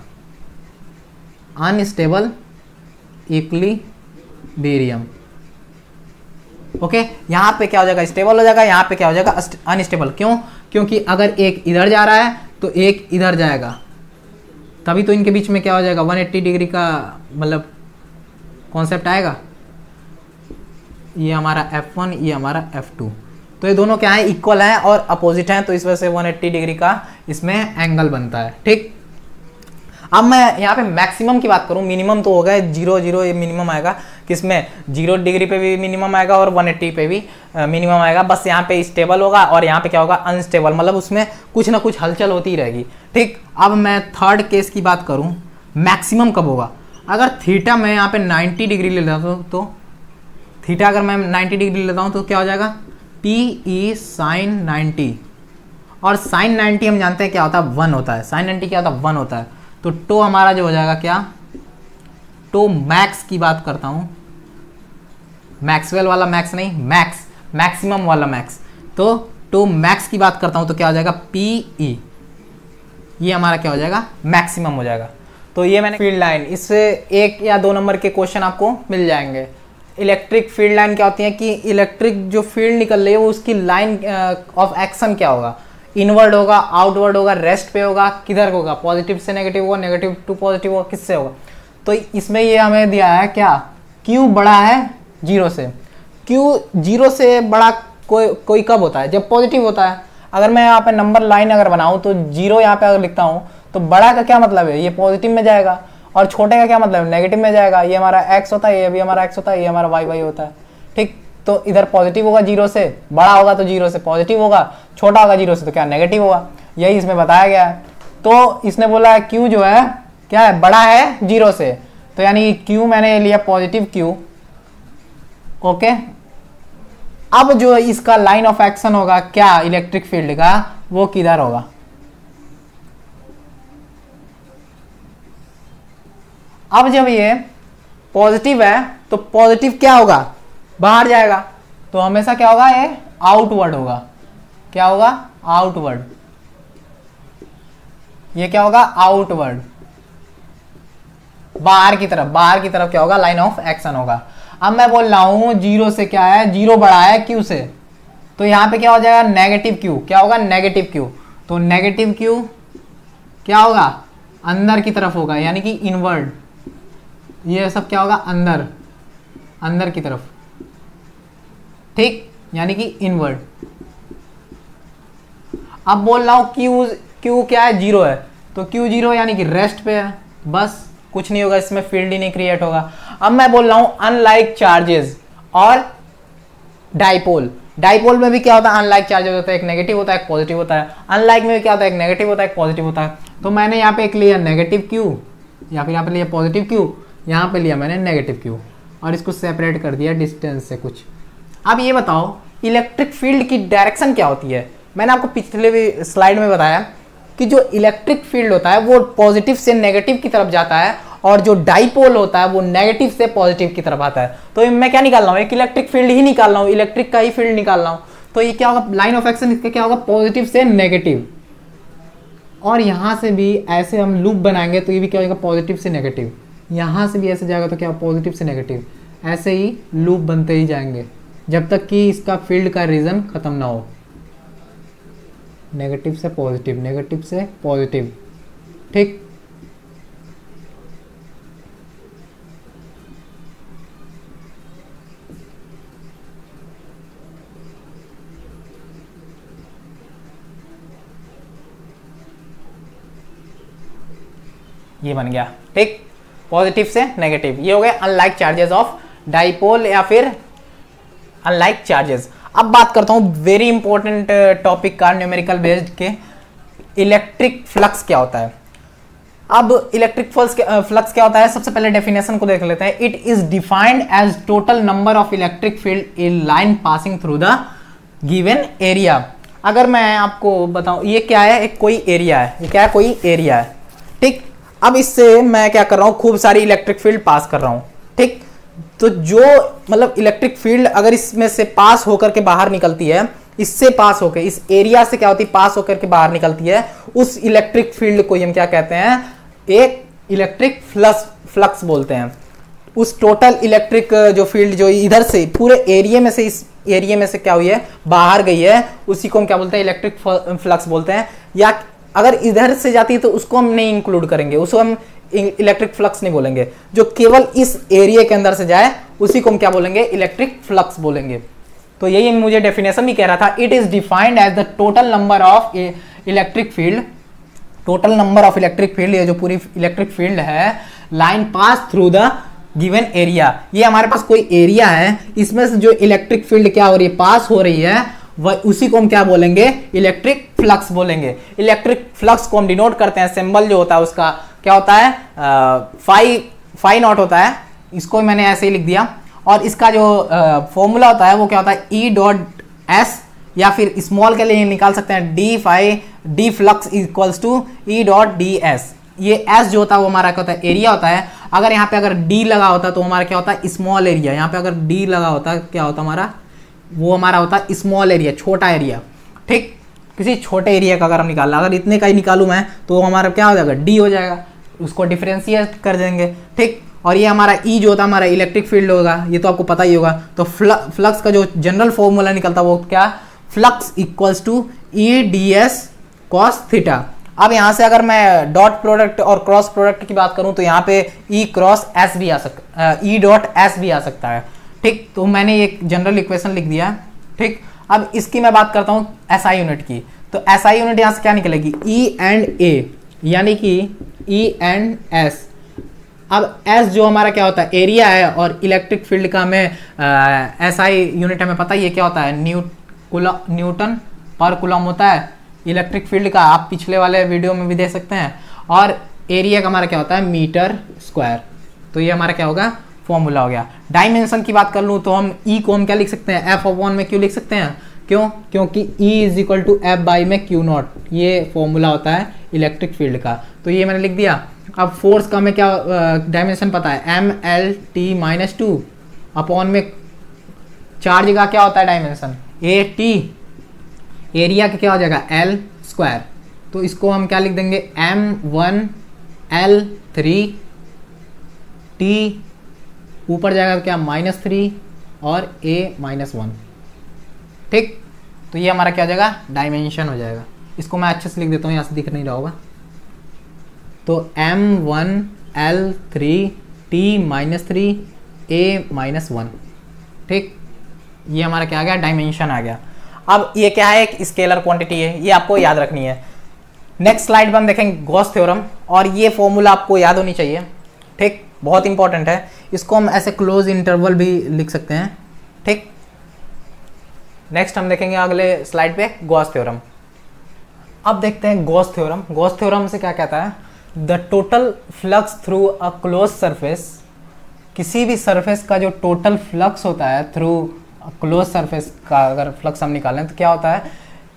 अनस्टेबल इक्विलिब्रियम। ओके, यहाँ पे क्या हो जाएगा, स्टेबल हो जाएगा, यहाँ पे क्या हो जाएगा अनस्टेबल। क्यों, क्योंकि अगर एक इधर जा रहा है तो एक इधर जाएगा, तभी तो इनके बीच में क्या हो जाएगा 180 डिग्री का मतलब कॉन्सेप्ट आएगा। ये हमारा F1, ये हमारा F2, तो ये दोनों क्या है, इक्वल हैं और अपोजिट हैं, तो इस वजह से 180 डिग्री का इसमें एंगल बनता है, ठीक। अब मैं यहाँ पे मैक्सिमम की बात करूँ, मिनिमम तो होगा 0 0, ये मिनिमम आएगा, किसमें 0 डिग्री पे भी मिनिमम आएगा और 180 पे भी मिनिमम आएगा। बस यहाँ पे स्टेबल होगा और यहाँ पे क्या होगा, अनस्टेबल, मतलब उसमें कुछ ना कुछ हलचल होती ही रहेगी, ठीक। अब मैं थर्ड केस की बात करूँ, मैक्सिमम कब होगा, अगर थीटा मैं यहाँ पे 90 डिग्री ले लेता हूँ, तो थीटा अगर मैं 90 डिग्री लेता हूँ तो क्या हो जाएगा PE साइन 90, और साइन 90 हम जानते हैं क्या होता है, 1 होता है, साइन 90 क्या होता है, 1 होता है। तो टो हमारा जो हो जाएगा क्या, टो मैक्स की बात करता हूं, मैक्सवेल वाला मैक्स नहीं, मैक्स, मैक्सिमम वाला मैक्स, तो टो मैक्स की बात करता हूं तो क्या हो जाएगा PE, ये हमारा क्या हो जाएगा मैक्सिमम हो जाएगा। तो ये मैंने फील्ड लाइन, इससे 1 या 2 नंबर के क्वेश्चन आपको मिल जाएंगे। इलेक्ट्रिक फील्ड लाइन क्या होती है कि इलेक्ट्रिक जो फील्ड निकल रही है वो उसकी लाइन ऑफ एक्शन क्या होगा, इनवर्ड होगा, आउटवर्ड होगा, रेस्ट पे होगा, किधर होगा, पॉजिटिव से नेगेटिव होगा, नेगेटिव टू पॉजिटिव होगा, किससे होगा। तो इसमें ये हमें दिया है क्या, Q बड़ा है 0 से। Q 0 से बड़ा कोई कब होता है, जब पॉजिटिव होता है। अगर मैं यहाँ पे नंबर लाइन अगर बनाऊँ तो 0 यहाँ पे अगर लिखता हूँ तो बड़ा का क्या मतलब है, ये पॉजिटिव में जाएगा, और छोटे का क्या मतलब है, नेगेटिव में जाएगा। ये हमारा x होता है, ये भी हमारा x होता है, ये हमारा y होता है, ठीक। तो इधर पॉजिटिव होगा जीरो से, बड़ा होगा तो जीरो से पॉजिटिव होगा, छोटा होगा जीरो से तो क्या नेगेटिव होगा, यही इसमें बताया गया है। तो इसने बोला Q जो है क्या है, बड़ा है जीरो से, तो यानी Q मैंने लिया पॉजिटिव Q। ओके, अब जो इसका लाइन ऑफ एक्शन होगा क्या इलेक्ट्रिक फील्ड का, वो किधर होगा। अब जब ये पॉजिटिव है तो पॉजिटिव क्या होगा, बाहर जाएगा, तो हमेशा क्या होगा, ये आउटवर्ड होगा। क्या होगा, आउटवर्ड। ये क्या होगा, आउटवर्ड, बाहर की तरफ। बाहर की तरफ क्या होगा, लाइन ऑफ एक्शन होगा। अब मैं बोल रहा हूं जीरो से क्या है, जीरो बड़ा है क्यू से, तो यहां पे क्या हो जाएगा, नेगेटिव क्यू। क्या होगा, नेगेटिव क्यू। तो नेगेटिव क्यू क्या होगा, अंदर की तरफ होगा, यानी कि इनवर्ड। ये सब क्या होगा, अंदर, अंदर की तरफ, ठीक, यानी कि इनवर्ड। अब बोल रहा हूं क्यू क्या है, जीरो है, तो क्यू जीरो यानी कि रेस्ट पे है, बस कुछ नहीं होगा, इसमें फील्ड ही नहीं क्रिएट होगा। अब मैं बोल रहा हूं अनलाइक चार्जेस और डाइपोल। डाइपोल में भी क्या होता है, अनलाइक चार्जेस होता है, एक नेगेटिव होता है एक पॉजिटिव होता है। अनलाइक में भी क्या होता है, एक नेगेटिव होता है एक पॉजिटिव होता है। तो मैंने यहाँ पे एक लिया नेगेटिव क्यू, या फिर यहाँ पे लिया पॉजिटिव क्यू, यहाँ पे लिया मैंने नेगेटिव क्यू, और इसको सेपरेट कर दिया डिस्टेंस से कुछ। अब ये बताओ इलेक्ट्रिक फील्ड की डायरेक्शन क्या होती है। मैंने आपको पिछले भी स्लाइड में बताया कि जो इलेक्ट्रिक फील्ड होता है वो पॉजिटिव से नेगेटिव की तरफ जाता है, और जो डाइपोल होता है वो नेगेटिव से पॉजिटिव की तरफ आता है। तो मैं क्या निकाल रहा हूँ, एक इलेक्ट्रिक फील्ड ही निकाल रहा हूँ, इलेक्ट्रिक का ही फील्ड निकाल रहा हूँ। तो ये क्या होगा, लाइन ऑफ एक्शन इसका क्या होगा, पॉजिटिव से नेगेटिव। और यहां से भी ऐसे हम लूप बनाएंगे तो ये भी क्या होगा, पॉजिटिव से नेगेटिव। यहां से भी ऐसे जाएगा तो क्या, पॉजिटिव से नेगेटिव। ऐसे ही लूप बनते ही जाएंगे जब तक कि इसका फील्ड का रीजन खत्म ना हो। नेगेटिव से पॉजिटिव, नेगेटिव से पॉजिटिव, ठीक। ये बन गया, ठीक, पॉजिटिव से नेगेटिव। ये हो गए अनलाइक चार्जेस ऑफ डाइपोल या फिर अनलाइक चार्जेस। अब बात करता हूं वेरी इंपॉर्टेंट टॉपिक का, न्यूमेरिकल बेस्ड के, इलेक्ट्रिक फ्लक्स क्या होता है। अब इलेक्ट्रिक फ्लक्स क्या होता है, सबसे पहले डेफिनेशन को देख लेते हैं। It is defined as total number of electric field in line passing through the given area. अगर मैं आपको बताऊं ये क्या है, एक कोई एरिया है, ये क्या है, कोई एरिया है, ठीक। अब इससे मैं क्या कर रहा हूं, खूब सारी इलेक्ट्रिक फील्ड पास कर रहा हूं, ठीक। तो जो मतलब इलेक्ट्रिक फील्ड अगर इसमें से पास होकर के बाहर निकलती है, इससे पास होकर, इस एरिया से क्या होती है, पास होकर के बाहर निकलती है, उस इलेक्ट्रिक फील्ड को हम क्या कहते हैं, एक इलेक्ट्रिक फ्लक्स बोलते हैं। उस टोटल इलेक्ट्रिक जो फील्ड जो इधर से पूरे एरिया में से, इस एरिया में से क्या हुई है, बाहर गई है, उसी को हम क्या बोलते हैं, इलेक्ट्रिक फ्लक्स बोलते हैं। या अगर इधर से जाती है तो उसको हम नहीं इंक्लूड करेंगे, उसको हम इलेक्ट्रिक फ्लक्स नहीं बोलेंगे। जो केवल इस एरिया के अंदर से जाए उसी को हम क्या बोलेंगे, इलेक्ट्रिक फ्लक्स बोलेंगे। तो यही मुझे डेफिनेशन भी कह रहा था, it is defined as the total number of electric field, total number of electric field, ये जो पूरी इलेक्ट्रिक फील्ड है, line pass through the given area. ये हमारे पास कोई एरिया है, इसमें से जो इलेक्ट्रिक फील्ड क्या हो रही है, पास हो रही है, वह उसी को हम क्या बोलेंगे, इलेक्ट्रिक फ्लक्स बोलेंगे। इलेक्ट्रिक फ्लक्स को हम डिनोट करते हैं, सिंबल जो होता है उसका क्या होता है, फाई नॉट होता है, इसको मैंने ऐसे ही लिख दिया। और इसका जो फॉर्मूला होता है वो क्या होता है, ई डॉट एस, या फिर स्मॉल के लिए निकाल सकते हैं D flux equals to E dot D S. ये एस जो होता है वो हमारा क्या होता है, एरिया होता है। अगर यहाँ पे अगर डी लगा होता तो हमारा क्या होता है, स्मॉल एरिया। यहाँ पे अगर डी लगा होता क्या होता हमारा, वो हमारा होता है स्मॉल एरिया, छोटा एरिया, ठीक। किसी छोटे एरिया का अगर हम निकालना, अगर इतने का ही निकालूं मैं तो हमारा क्या हो जाएगा, डी हो जाएगा, उसको डिफरेंशिएट कर देंगे, ठीक। और ये हमारा ई जो होता है हमारा इलेक्ट्रिक फील्ड होगा, ये तो आपको पता ही होगा। तो फ्लक्स का जो जनरल फॉर्मूला निकलता है वो क्या, flux equals to E D S cos theta. अब यहाँ से अगर मैं डॉट प्रोडक्ट और क्रॉस प्रोडक्ट की बात करूं तो यहाँ पे ई क्रॉस एस भी आ सकता, ई डॉट एस भी आ सकता है, ठीक। तो मैंने एक जनरल इक्वेशन लिख दिया, ठीक। अब इसकी मैं बात करता हूँ एसआई यूनिट की। तो एसआई यूनिट यहाँ से क्या निकलेगी, ई एंड ए, यानी कि ई एंड एस। अब एस जो हमारा क्या होता है एरिया है, और इलेक्ट्रिक फील्ड का हमें एसआई यूनिट हमें पता ही है क्या होता है, न्यूटन पर कूलम होता है इलेक्ट्रिक फील्ड का, आप पिछले वाले वीडियो में भी देख सकते हैं। और एरिया का हमारा क्या होता है मीटर स्क्वायर। तो ये हमारा क्या होगा फॉर्मूला हो गया। डायमेंशन की बात कर लूँ तो हम ई को हम क्या लिख सकते हैं F/1 में क्यों लिख सकते हैं, क्यों, क्योंकि E = F/, में Q0, ये फॉर्मूला होता है इलेक्ट्रिक फील्ड का। तो ये मैंने लिख दिया। अब फोर्स का हमें क्या डायमेंशन पता है mLT-2 अपॉन में चार्ज का क्या होता है डायमेंशन AT, एरिया का क्या हो जाएगा L²। तो इसको हम क्या लिख देंगे m1L3T, ऊपर जाएगा क्या -3 और A-1। ठीक, तो ये हमारा क्या हो जाएगा डायमेंशन हो जाएगा। इसको मैं अच्छे से लिख देता हूँ, यहाँ से दिख नहीं रहा होगा। तो m1L3T-3 A-1। ठीक, ये हमारा क्या आ गया डायमेंशन आ गया। अब ये क्या है एक स्केलर क्वांटिटी है, ये आपको याद रखनी है। नेक्स्ट स्लाइड पर हम देखेंगे गॉस थ्योरम, और ये फॉर्मूला आपको याद होनी चाहिए। ठीक, बहुत इंपॉर्टेंट है। इसको हम ऐसे क्लोज इंटरवल भी लिख सकते हैं। ठीक, नेक्स्ट हम देखेंगे अगले स्लाइड पे गॉस थ्योरम। अब देखते हैं गॉस थ्योरम। गॉस थ्योरम से क्या कहता है, the total flux through a close surface, किसी भी सरफेस का जो टोटल फ्लक्स होता है थ्रू क्लोज सरफेस का अगर फ्लक्स हम निकालें तो क्या होता है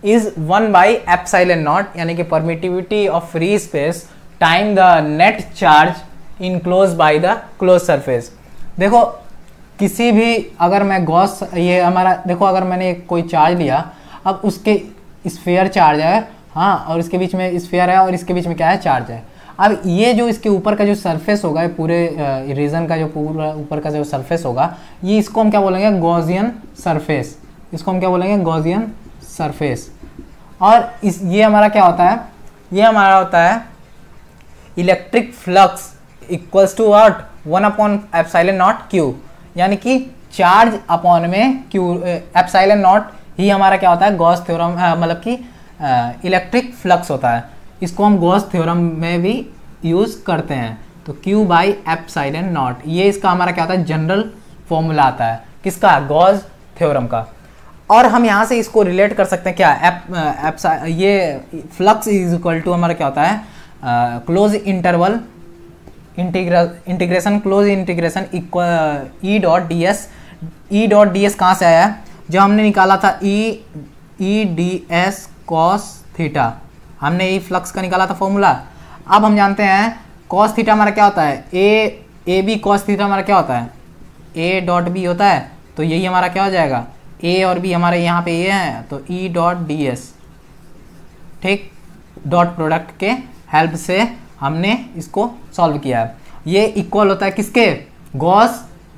इज 1/ε0, यानी कि permittivity of free space time the net charge enclose by the close surface. देखो किसी भी अगर मैं गॉस, ये हमारा देखो अगर मैंने कोई चार्ज लिया, अब उसके स्फीयर चार्ज है, हाँ, और इसके बीच में स्फीयर है और इसके बीच में क्या है चार्ज है। अब ये जो इसके ऊपर का जो सरफेस होगा, ये पूरे रीजन का जो पूरा ऊपर का जो सरफेस होगा, ये इसको हम क्या बोलेंगे गॉसियन सरफेस। इसको हम क्या बोलेंगे गॉसियन सरफेस। और ये हमारा क्या होता है, ये हमारा होता है electric flux equals to what 1/ε0 Q, यानी कि चार्ज अपॉन में Q ε0 ही हमारा क्या होता है गॉस थ्योरम, मतलब कि इलेक्ट्रिक फ्लक्स होता है। इसको हम गॉस थ्योरम में भी यूज़ करते हैं। तो Q/ε0, ये इसका हमारा क्या होता है जनरल फॉर्मूला आता है, किसका गॉस थ्योरम का। और हम यहाँ से इसको रिलेट कर सकते हैं क्या ये फ्लक्स इज इक्वल टू हमारा क्या होता है close interval integration close integration equal E.ds। E.ds कहाँ से आया है, जो हमने निकाला था E/ds cos थीटा, हमने ये फ्लक्स का निकाला था फॉर्मूला। अब हम जानते हैं cos थीटा हमारा क्या होता है AB cos थीटा हमारा क्या होता है A.b होता है। तो यही हमारा क्या हो जाएगा A और B हमारे यहाँ पे ये है, तो E.ds। ठीक, डॉट प्रोडक्ट के हेल्प से हमने इसको सॉल्व किया है। ये इक्वल होता है किसके गॉस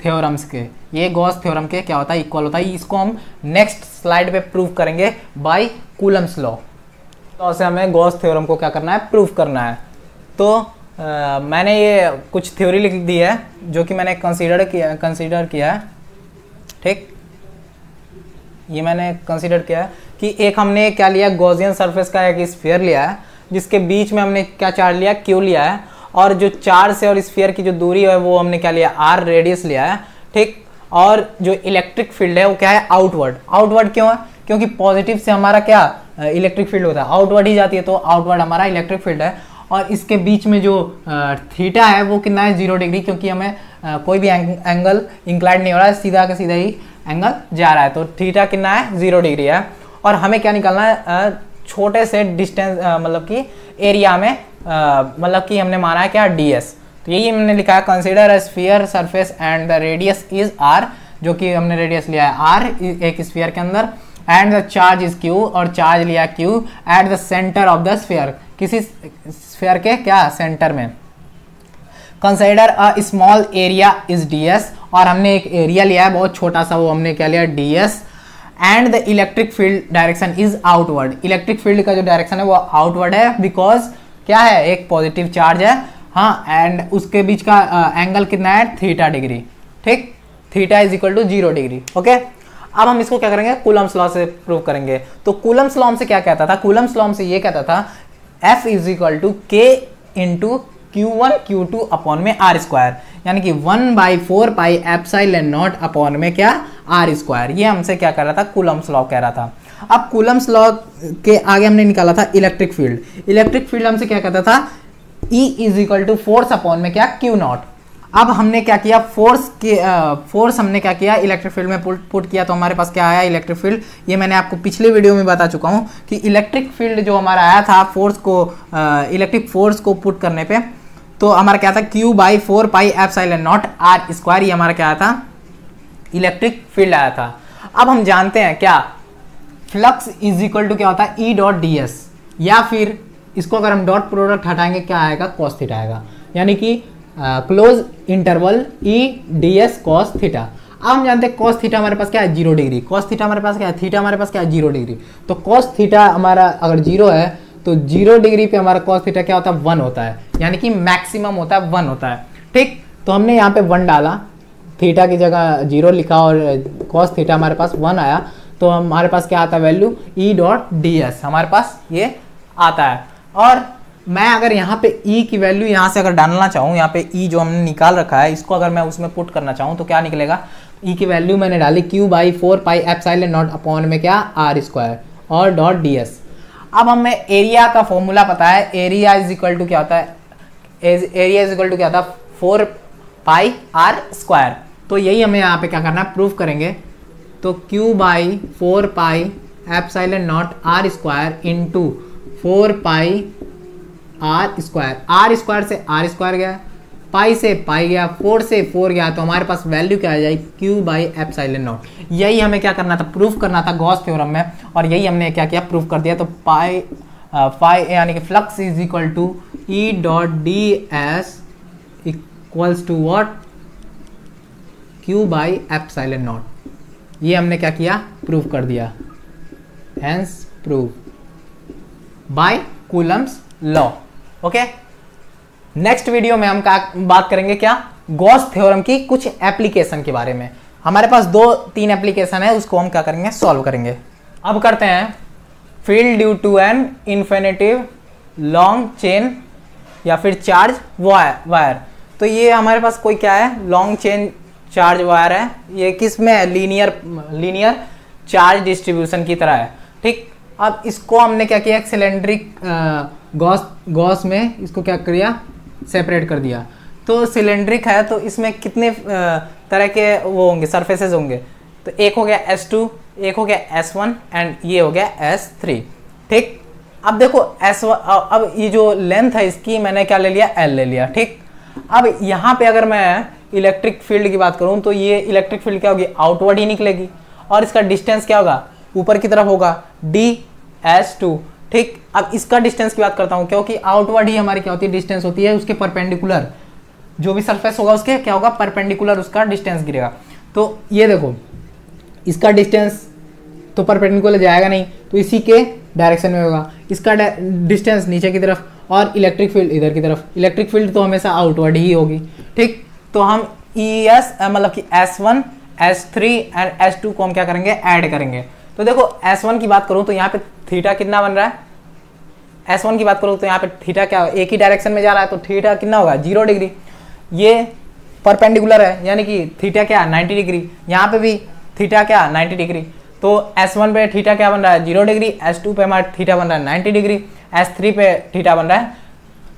थ्योरम्स के, ये गॉस थ्योरम के क्या होता है इक्वल होता है। इसको हम नेक्स्ट स्लाइड पे प्रूव करेंगे बाय कूलम्स लॉ। तो से हमें गॉस थ्योरम को क्या करना है प्रूव करना है। तो मैंने ये कुछ थ्योरी लिख दी है जो कि मैंने कंसीडर किया है। ठीक, ये मैंने कंसीडर किया है कि एक हमने क्या लिया गॉसियन सरफेस का एक स्फीयर लिया है जिसके बीच में हमने क्या चार्ज लिया Q लिया है, और जो चार्ज से और स्फीयर की जो दूरी है वो हमने क्या लिया R रेडियस लिया है। ठीक, और जो इलेक्ट्रिक फील्ड है वो क्या है आउटवर्ड क्यों है, क्योंकि पॉजिटिव से हमारा क्या इलेक्ट्रिक फील्ड होता है आउटवर्ड ही जाती है, तो आउटवर्ड हमारा इलेक्ट्रिक फील्ड है। और इसके बीच में जो थीटा है वो कितना है 0 डिग्री, क्योंकि हमें कोई भी एंगल इंक्लाइंड नहीं हो रहा है, सीधा का सीधा ही एंगल जा रहा है। तो थीटा कितना है 0 डिग्री है। और हमें क्या निकालना है छोटे से डिस्टेंस मतलब कि एरिया में मतलब कि हमने माना है क्या ds। तो यही हमने लिखा है consider a sphere surface and the radius is r, जो कि हमने रेडियस लिया है r एक स्फीयर के अंदर, and the charge is q, और चार्ज लिया q at the centre of the sphere, किसी स्फीयर के क्या सेंटर में। Consider a small area is ds, और हमने एक एरिया लिया है बहुत छोटा सा, वो हमने क्या लिया ds। And the electric field direction is outward, electric field का जो डायरेक्शन है वो आउटवर्ड है, बिकॉज क्या है एक पॉजिटिव चार्ज है, हाँ, एंड उसके बीच का एंगल कितना है थीटा डिग्री। ठीक, theta is equal to 0 degree. Okay, अब हम इसको क्या करेंगे कूलम्स लॉ से प्रूव करेंगे। तो कूलम्स लॉ से क्या कहता था, कूलम्स लॉ से ये कहता था F is equal to K into Q1 Q2 upon में R स्क्वायर, यानी कि 1/4 पाई एप्सिलॉन नॉट अपॉन में क्या R स्क्वायर। ये हमसे क्या कर रहा था, कूलम्स लॉ कह रहा था। अब कूलम्स लॉ के आगे हमने निकाला था इलेक्ट्रिक फील्ड। इलेक्ट्रिक फील्ड हमसे क्या कहता था, E is equal to force upon में क्या Q नॉट। अब हमने क्या किया, फोर्स हमने क्या किया इलेक्ट्रिक फील्ड में पुट किया, तो हमारे पास क्या आया इलेक्ट्रिक फील्ड। ये मैंने आपको पिछले वीडियो में बता चुका हूँ कि इलेक्ट्रिक फील्ड जो हमारा आया था फोर्स को इलेक्ट्रिक फोर्स को पुट करने पे, तो हमारा क्या था Q/4 पाई एप्सिलॉन नॉट R स्क्वायर, ये हमारा क्या आया था इलेक्ट्रिक फील्ड आया था। अब हम जानते हैं क्या फ्लक्स इज इक्वल टू क्या होता है E डॉट ds, या फिर इसको अगर हम डॉट प्रोडक्ट हटाएंगे क्या आएगा कॉस थीटा आएगा, यानी कि close interval E ds cos theta. अब हम जानते हैं कॉस थीटा हमारे पास क्या है 0 डिग्री, कॉस थीटा हमारे पास क्या है, थीटा हमारे पास क्या है 0 डिग्री। तो कॉस थीटा हमारा अगर 0 है तो 0 डिग्री पे हमारा कॉस थीटा क्या होता है 1 होता है, यानी कि मैक्सिमम होता है 1 होता है। ठीक, तो हमने यहाँ पे 1 डाला, थीटा की जगह 0 लिखा और कॉस थीटा हमारे पास 1 आया, तो हमारे पास क्या आता है वैल्यू E डॉट ds हमारे पास ये आता है। और मैं अगर यहाँ पे E की वैल्यू यहाँ से अगर डालना चाहूँ, यहाँ पे E जो हमने निकाल रखा है इसको अगर मैं उसमें पुट करना चाहूँ तो क्या निकलेगा, E की वैल्यू मैंने डाली Q/4 pi epsilon not upon में क्या R स्क्वायर और डॉट ds। अब हमें एरिया का फॉर्मूला पता है, एरिया इज इक्वल टू क्या होता है, एरिया इज इक्वल टू क्या था 4 पाई R स्क्वायर। तो यही हमें यहाँ पे क्या करना है प्रूफ करेंगे, तो Q/4 पाई epsilon naught R square into 4 पाई R स्क्वायर से R स्क्वायर गया, पाई से पाई गया, 4 से 4 गया, तो हमारे पाई वैल्यू क्या आ जाएगी Q/एप्सिलॉन नॉट। यही हमें क्या करना था प्रूफ करना था गॉस थ्योरम में, और यही हमने क्या किया प्रूफ कर दिया। तो पाई यानी कि flux is equal to E dot ds equals to what Q/एप्सिलॉन नॉट। ये हमने क्या किया प्रूफ कर दिया, hence proof by Coulomb's law. Okay, next video में हम बात करेंगे क्या गॉस थ्योरम की कुछ एप्लीकेशन के बारे में। हमारे पास 2-3 एप्लीकेशन है, उसको हम क्या करेंगे सॉल्व करेंगे। अब करते हैं field due to an infinitive long chain या फिर चार्ज वायर। तो ये हमारे पास कोई क्या है लॉन्ग चेन चार्ज वायर है, ये किस में है लीनियर चार्ज डिस्ट्रीब्यूशन की तरह है। ठीक, अब इसको हमने क्या किया सिलेंड्रिक गॉस में इसको क्या किया सेपरेट कर दिया। तो सिलेंड्रिक है तो इसमें कितने तरह के वो होंगे सरफेसेस होंगे, तो एक हो गया S2, एक हो गया S1 एंड ये हो गया S3। ठीक, अब देखो S1, अब ये जो लेंथ है इसकी मैंने क्या ले लिया L ले लिया। ठीक, अब यहाँ पे अगर मैं इलेक्ट्रिक फील्ड की बात करूँ तो ये इलेक्ट्रिक फील्ड क्या होगी आउटवर्ड ही निकलेगी, और इसका डिस्टेंस क्या होगा ऊपर की तरफ होगा ds2। ठीक, अब इसका डिस्टेंस की बात करता हूँ क्योंकि आउटवर्ड ही हमारी क्या होती है डिस्टेंस होती है, उसके परपेंडिकुलर जो भी सरफेस होगा उसके क्या होगा परपेंडिकुलर उसका डिस्टेंस गिरेगा। तो ये देखो इसका डिस्टेंस तो परपेंडिकुलर जाएगा नहीं, तो इसी के डायरेक्शन में होगा, इसका डिस्टेंस नीचे की तरफ और इलेक्ट्रिक फील्ड इधर की तरफ। इलेक्ट्रिक फील्ड तो हमेशा आउटवर्ड ही होगी। ठीक, तो हम ES मतलब कि S1 S3 एंड S2 को हम क्या करेंगे ऐड करेंगे। तो देखो S1 की बात करूं तो यहाँ पे थीटा कितना बन रहा है, S1 की बात करूं तो यहाँ पे थीटा क्या एक ही डायरेक्शन में जा रहा है, तो थीटा कितना होगा 0 डिग्री। ये परपेंडिकुलर है यानी कि थीटा क्या 90 डिग्री, यहाँ पे भी थीटा क्या 90 डिग्री। तो S1 पे थीटा क्या बन रहा है 0 डिग्री, S2 पे हमारा थीटा बन रहा है 90 डिग्री, S3 पे थीटा बन रहा है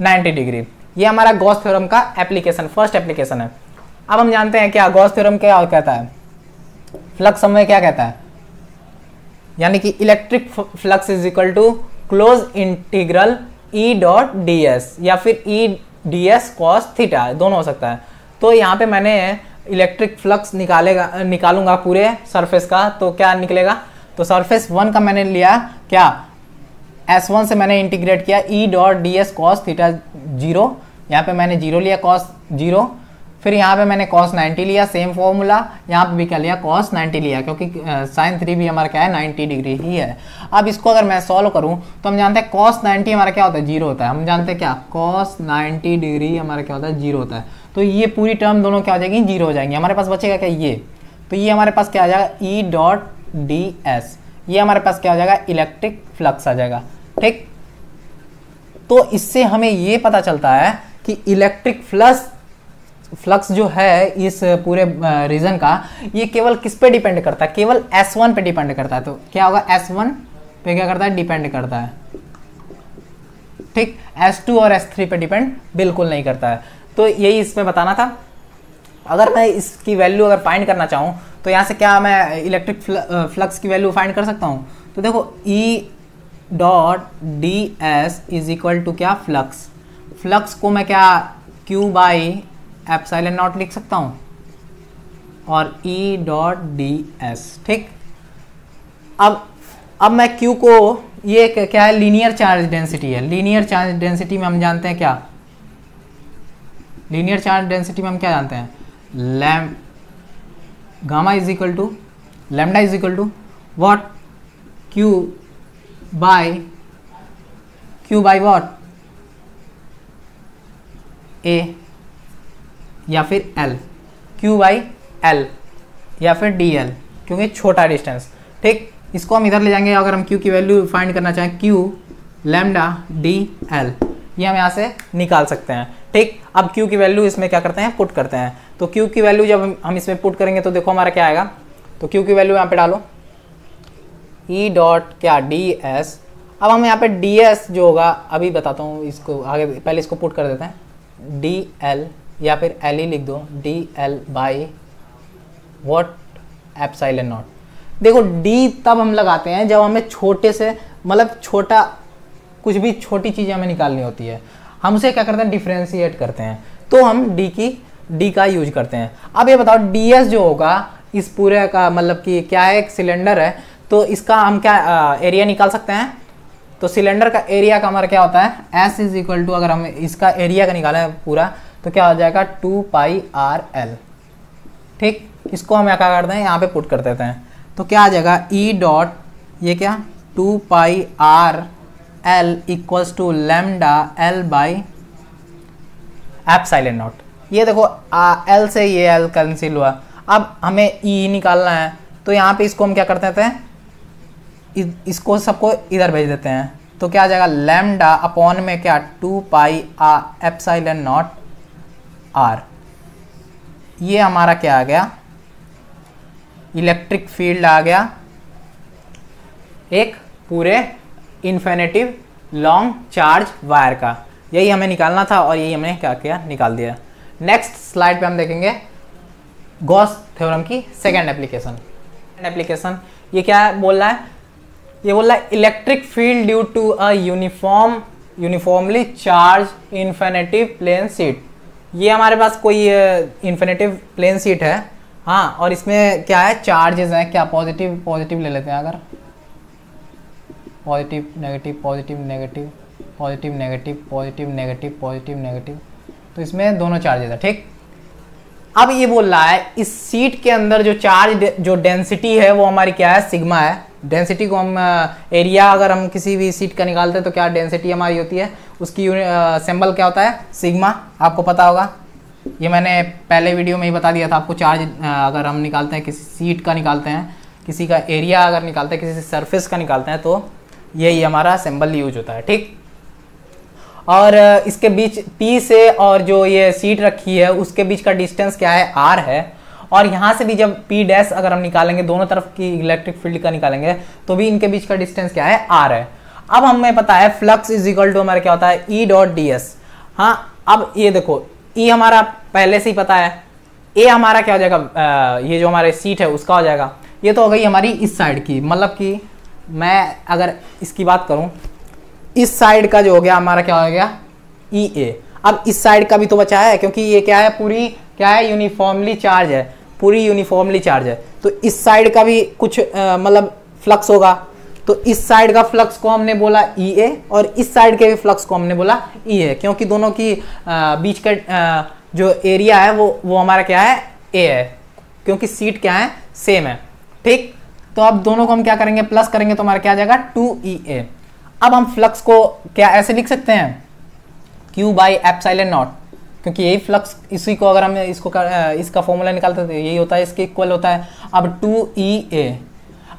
90 डिग्री। ये हमारा गॉस थ्योरम का एप्लीकेशन फर्स्ट एप्लीकेशन है। अब हम जानते हैं क्या गॉस थ्योरम क्या कहता है, फ्लक्स समय क्या कहता है, यानी कि electric flux is equal to close integral E dot ds या फिर E ds cos थीटा, दोनों हो सकता है। तो यहाँ पे मैंने इलेक्ट्रिक फ्लक्स निकालूंगा पूरे सरफेस का, तो क्या निकलेगा, तो सरफेस 1 का मैंने लिया क्या S1 से मैंने इंटीग्रेट किया E dot ds cos theta 0, यहाँ पे मैंने 0 लिया cos 0, फिर यहाँ पे मैंने cos 90 लिया, सेम फॉर्मूला यहाँ पे भी क्या लिया cos 90 लिया, क्योंकि sin 3 भी हमारा क्या है 90 डिग्री ही है। अब इसको अगर मैं सॉल्व करूँ तो हम जानते हैं cos 90 हमारा क्या होता है 0 होता है, हम जानते हैं क्या cos 90 डिग्री हमारा क्या होता है 0 होता है। तो ये पूरी टर्म दोनों क्या हो जाएगी 0 हो जाएंगी, हमारे पास बचेगा क्या ये, तो ये हमारे पास क्या आ जाएगा E डॉट ds, ये हमारे पास क्या हो जाएगा इलेक्ट्रिक फ्लक्स आ जाएगा। ठीक, तो इससे हमें ये पता चलता है कि इलेक्ट्रिक फ्लक्स जो है इस पूरे रीजन का, ये केवल किस पे डिपेंड करता है, केवल S1 पे डिपेंड करता है। तो क्या होगा, S1 पे क्या करता है, डिपेंड करता है, ठीक। S2 और S3 पे डिपेंड बिल्कुल नहीं करता है। तो यही इसमें बताना था। अगर मैं इसकी वैल्यू अगर फाइंड करना चाहूँ तो यहाँ से क्या मैं इलेक्ट्रिक फ्लक्स की वैल्यू फाइंड कर सकता हूँ। तो देखो E dot D S is equal to क्या, फ्लक्स को मैं क्या Q बाई एप्सिलॉन नॉट लिख सकता हूँ, और E डॉट डी एस, ठीक। अब मैं Q को, ये क्या है, लीनियर चार्ज डेंसिटी है। लीनियर चार्ज डेंसिटी में हम जानते हैं क्या, लीनियर चार्ज डेंसिटी में हम क्या जानते हैं, gamma is equal to lambda is equal to what, Q by what, A या फिर L, Q बाई L या फिर DL, क्योंकि छोटा डिस्टेंस, ठीक। इसको हम इधर ले जाएंगे। अगर हम Q की वैल्यू फाइंड करना चाहें, Q लैम्डा DL, ये हम यहाँ से निकाल सकते हैं, ठीक। अब Q की वैल्यू इसमें क्या करते हैं, पुट करते हैं। तो Q की वैल्यू जब हम इसमें पुट करेंगे तो देखो हमारा क्या आएगा। तो Q की वैल्यू यहाँ पे डालो, E डॉट क्या DS। अब हम यहाँ पे DS जो होगा, अभी बताता हूँ इसको आगे, पहले इसको पुट कर देते हैं। DL या फिर L ही लिख दो, DL by what, epsilon not. देखो D तब हम लगाते हैं जब हमें छोटे से, मतलब छोटा, कुछ भी छोटी चीज़ें हमें निकालनी होती है, हम उसे क्या करते हैं, डिफ्रेंशिएट करते हैं, तो हम D का यूज करते हैं। अब ये बताओ DS जो होगा इस पूरे का, मतलब कि क्या है, एक सिलेंडर है, तो इसका हम क्या एरिया निकाल सकते हैं। तो सिलेंडर का एरिया का हमारा क्या होता है, S इज इक्वल टू, अगर हम इसका एरिया का निकालें पूरा तो क्या हो जाएगा, 2πRL, ठीक। इसको हम क्या करते हैं, यहाँ पे पुट कर देते हैं। तो क्या आ जाएगा, E डॉट ये क्या, 2πRL equals to lambda L by epsilon naught. ये देखो L से ये L कैंसिल हुआ। अब हमें E निकालना है, तो यहाँ पे इसको हम क्या करते हैं, इसको सबको इधर भेज देते हैं। तो क्या आ जाएगा, लैम्डा अपॉन में क्या, 2π एप्सिलॉन नॉट R। ये हमारा क्या आ गया, इलेक्ट्रिक फील्ड आ गया एक पूरे इन्फिनिटिव लॉन्ग चार्ज वायर का। यही हमें निकालना था और यही हमने क्या किया, निकाल दिया। नेक्स्ट स्लाइड पे हम देखेंगे गॉस थ्योरम की सेकेंड एप्लीकेशन। ये क्या बोल रहा है, ये बोल रहा है electric field due to a uniformly charge infinitive plane sheet. ये हमारे पास कोई इन्फिनिटिव प्लेन शीट है, हाँ, और इसमें क्या है, चार्जेस हैं, क्या पॉजिटिव ले लेते हैं, अगर positive negative positive negative positive negative positive negative positive negative, तो इसमें दोनों चार्जेस है, ठीक। अब ये बोल रहा है इस सीट के अंदर जो चार्ज, जो डेंसिटी है वो हमारी क्या है, सिग्मा है। डेंसिटी को हम एरिया अगर हम किसी भी सीट का निकालते हैं तो क्या डेंसिटी हमारी होती है, उसकी सिंबल क्या होता है, सिग्मा, आपको पता होगा। ये मैंने पहले वीडियो में ही बता दिया था आपको। चार्ज अगर हम निकालते हैं, किसी सीट का निकालते हैं, किसी का एरिया अगर निकालते हैं, किसी सरफेस का निकालते हैं, तो यही हमारा सिंबल यूज होता है, ठीक। और इसके बीच P से और जो ये सीट रखी है उसके बीच का डिस्टेंस क्या है, R है। और यहाँ से भी जब P डैश अगर हम निकालेंगे, दोनों तरफ की इलेक्ट्रिक फील्ड का निकालेंगे, तो भी इनके बीच का डिस्टेंस क्या है, R है। अब हमें पता है फ्लक्स इज इक्वल टू हमारा क्या होता है, E डॉट ds। हाँ, अब ये देखो E हमारा पहले से ही पता है, A हमारा क्या हो जाएगा, ये जो हमारे सीट है उसका हो जाएगा। ये तो हो गई हमारी इस साइड की, मतलब कि मैं अगर इसकी बात करूं, इस साइड का जो हो गया हमारा क्या हो गया, EA। अब इस साइड का भी तो बचा है, क्योंकि ये क्या है, पूरी क्या है, यूनिफॉर्मली चार्ज है, पूरी यूनिफॉर्मली चार्ज है। तो इस साइड का भी कुछ मतलब फ्लक्स होगा। तो इस साइड का फ्लक्स को हमने बोला EA और इस साइड के भी फ्लक्स को हमने बोला EA, क्योंकि दोनों की बीच का जो एरिया है वो हमारा क्या है, A है, क्योंकि सीट क्या है, सेम है, ठीक। तो अब दोनों को हम क्या करेंगे, प्लस करेंगे, तो हमारा क्या आ जाएगा, 2EA। अब हम फ्लक्स को क्या ऐसे लिख सकते हैं, Q बाई एप्सिलॉन नॉट, क्योंकि यही फ्लक्स, इसी को अगर हम इसका फॉर्मूला निकालते हैं तो यही होता है, इसके इक्वल होता है। अब 2EA।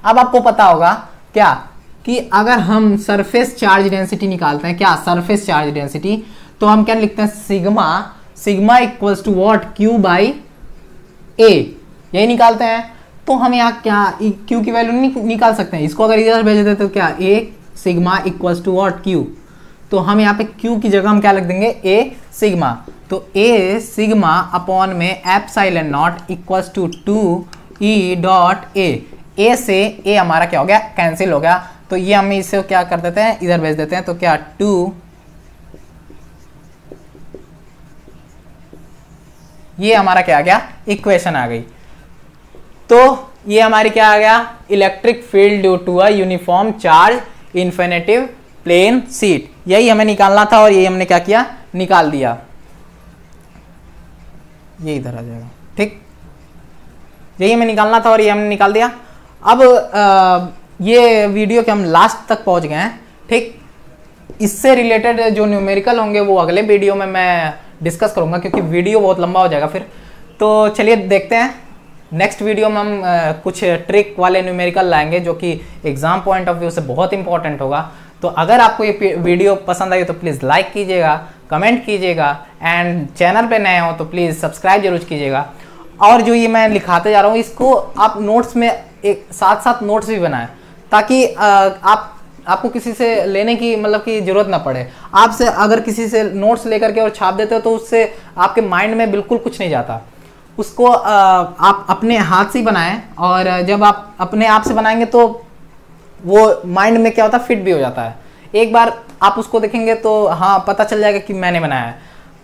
अब आपको पता होगा क्या, कि अगर हम सरफेस चार्ज डेंसिटी निकालते हैं, क्या सरफेस चार्ज डेंसिटी, तो हम क्या लिखते हैं, sigma, sigma equals to what, Q by A, यही निकालते हैं। तो हम यहाँ क्या क्यू की वैल्यू निकाल सकते हैं, इसको अगर इधर भेज देते तो क्या, A sigma equals to what, Q. तो हम यहाँ पे क्यू की जगह हम क्या लिख देंगे, ए सिग्मा। तो ए सिग्मा अपॉन में epsilon naught equals to 2 dot A से ए हमारा क्या हो गया, कैंसिल हो गया। तो ये हम इसे क्या कर देते हैं, इधर भेज देते हैं। तो क्या 2, ये हमारा क्या आ गया, इक्वेशन आ गई। तो ये हमारी क्या आ गया, electric field due to a uniform charge infinitive plane sheet, यही हमें निकालना था और यही हमने क्या किया, निकाल दिया। ये इधर आ जाएगा, ठीक, यही हमें निकालना था और ये हमने निकाल दिया। अब ये वीडियो के हम लास्ट तक पहुंच गए हैं, ठीक। इससे रिलेटेड जो न्यूमेरिकल होंगे वो अगले वीडियो में मैं डिस्कस करूंगा, क्योंकि वीडियो बहुत लंबा हो जाएगा फिर। तो चलिए देखते हैं, नेक्स्ट वीडियो में हम कुछ ट्रिक वाले न्यूमेरिकल लाएंगे जो कि एग्जाम पॉइंट ऑफ व्यू से बहुत इंपॉर्टेंट होगा। तो अगर आपको ये वीडियो पसंद आई तो प्लीज़ लाइक कीजिएगा, कमेंट कीजिएगा, एंड चैनल पे नए हो तो प्लीज़ सब्सक्राइब जरूर कीजिएगा। और जो ये मैं लिखाते जा रहा हूँ इसको आप नोट्स में एक साथ साथ नोट्स भी बनाएं, ताकि आपको किसी से लेने की मतलब की जरूरत ना पड़े। आपसे अगर किसी से नोट्स लेकर के और छाप देते हो तो उससे आपके माइंड में बिल्कुल कुछ नहीं जाता। उसको आप अपने हाथ से ही बनाएं, और जब आप अपने आप से बनाएंगे तो वो माइंड में क्या होता है, फिट भी हो जाता है। एक बार आप उसको देखेंगे तो हाँ पता चल जाएगा कि मैंने बनाया है,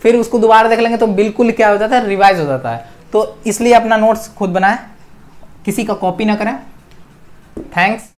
फिर उसको दोबारा देख लेंगे तो बिल्कुल क्या हो जाता है, रिवाइज हो जाता है। तो इसलिए अपना नोट्स खुद बनाएं, किसी का कॉपी ना करें। थैंक्स।